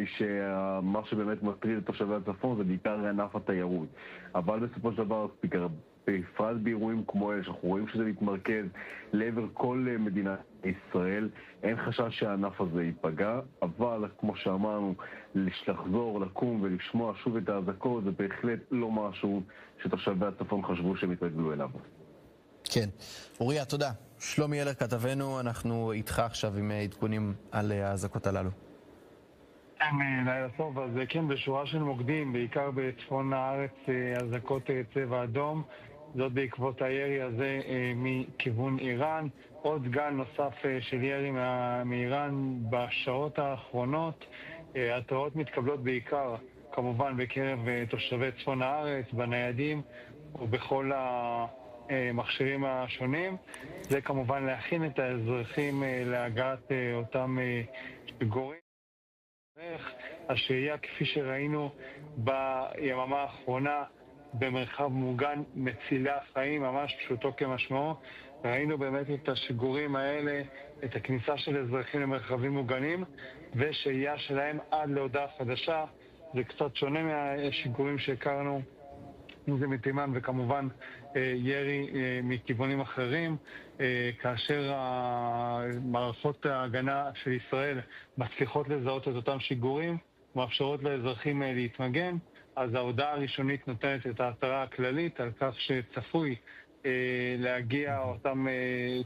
מה שבאמת מטריד את תושבי הצפון זה בעיקר ענף התיירות. אבל בסופו של דבר, בפרט באירועים כמו אלה, שאנחנו רואים שזה מתמרכז לעבר כל מדינת ישראל, אין חשש שהענף הזה ייפגע, אבל כמו שאמרנו, לחזור, לקום ולשמוע שוב את האזעקות, זה בהחלט לא משהו שתושבי הצפון חשבו שהם יתרגלו אליו. כן. אוריה, תודה. שלומי אלר כתבנו, אנחנו איתך עכשיו עם עדכונים על האזעקות הללו. כן, לילה טוב. אז כן, בשורה של מוקדים, בעיקר בצפון הארץ, אזעקות צבע אדום. זאת בעקבות הירי הזה מכיוון איראן. עוד גל נוסף של ירי מאיראן בשעות האחרונות. התראות מתקבלות בעיקר, כמובן, בקרב תושבי צפון הארץ, בניידים ובכל המכשירים השונים. זה כמובן להכין את האזרחים להגעת אותם שיגורים. השהייה, כפי שראינו ביממה האחרונה, במרחב מוגן מצילה חיים, ממש פשוטו כמשמעו. ראינו באמת את השיגורים האלה, את הכניסה של אזרחים למרחבים מוגנים, ושהייה שלהם עד להודעה חדשה. זה קצת שונה מהשיגורים שהכרנו, אם זה מתימן, וכמובן ירי מכיוונים אחרים, כאשר מערכות ההגנה של ישראל מצליחות לזהות את אותם שיגורים, מאפשרות לאזרחים להתמגן, אז ההודעה הראשונית נותנת את ההתראה הכללית על כך שצפוי להגיע אותם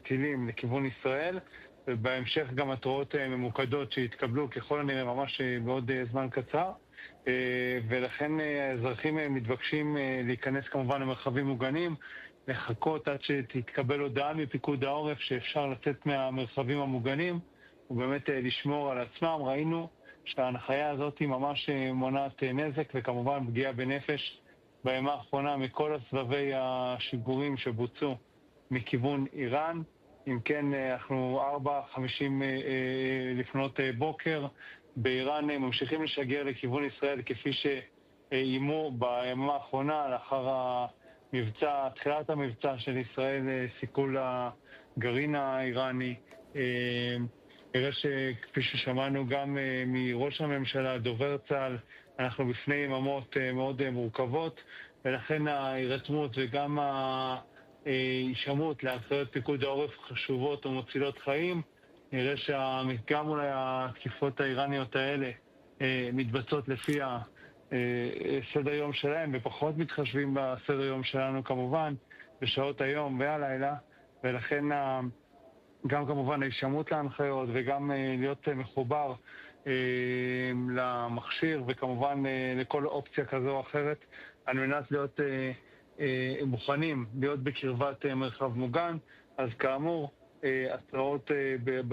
טילים לכיוון ישראל, ובהמשך גם התראות ממוקדות שהתקבלו ככל הנראה ממש בעוד זמן קצר, ולכן האזרחים מתבקשים להיכנס כמובן למרחבים מוגנים, לחכות עד שתתקבל הודעה מפיקוד העורף שאפשר לצאת מהמרחבים המוגנים ובאמת לשמור על עצמם. ראינו שההנחיה הזאת היא ממש מונעת נזק וכמובן פגיעה בנפש בימה האחרונה מכל הסבבי השיגורים שבוצעו מכיוון איראן. אם כן, אנחנו 4:50 לפנות בוקר באיראן ממשיכים לשגר לכיוון ישראל כפי שאיימו בימה האחרונה לאחר המבצע, תחילת המבצע של ישראל, סיכול הגרעין האיראני. נראה שכפי ששמענו גם מראש הממשלה, דובר צה"ל, אנחנו בפני יממות מאוד מורכבות, ולכן ההירתמות וגם ההישמעות להנחיות פיקוד העורף חשובות ומצילות חיים. נראה שגם אולי התקיפות האיראניות האלה מתבצעות לפי סדר יום שלהם, ופחות מתחשבים בסדר יום שלנו כמובן, בשעות היום והלילה, ולכן גם כמובן ההישמעות להנחיות וגם להיות מחובר למכשיר וכמובן לכל אופציה כזו או אחרת, על מנת להיות מוכנים להיות בקרבת מרחב מוגן. אז כאמור, התראות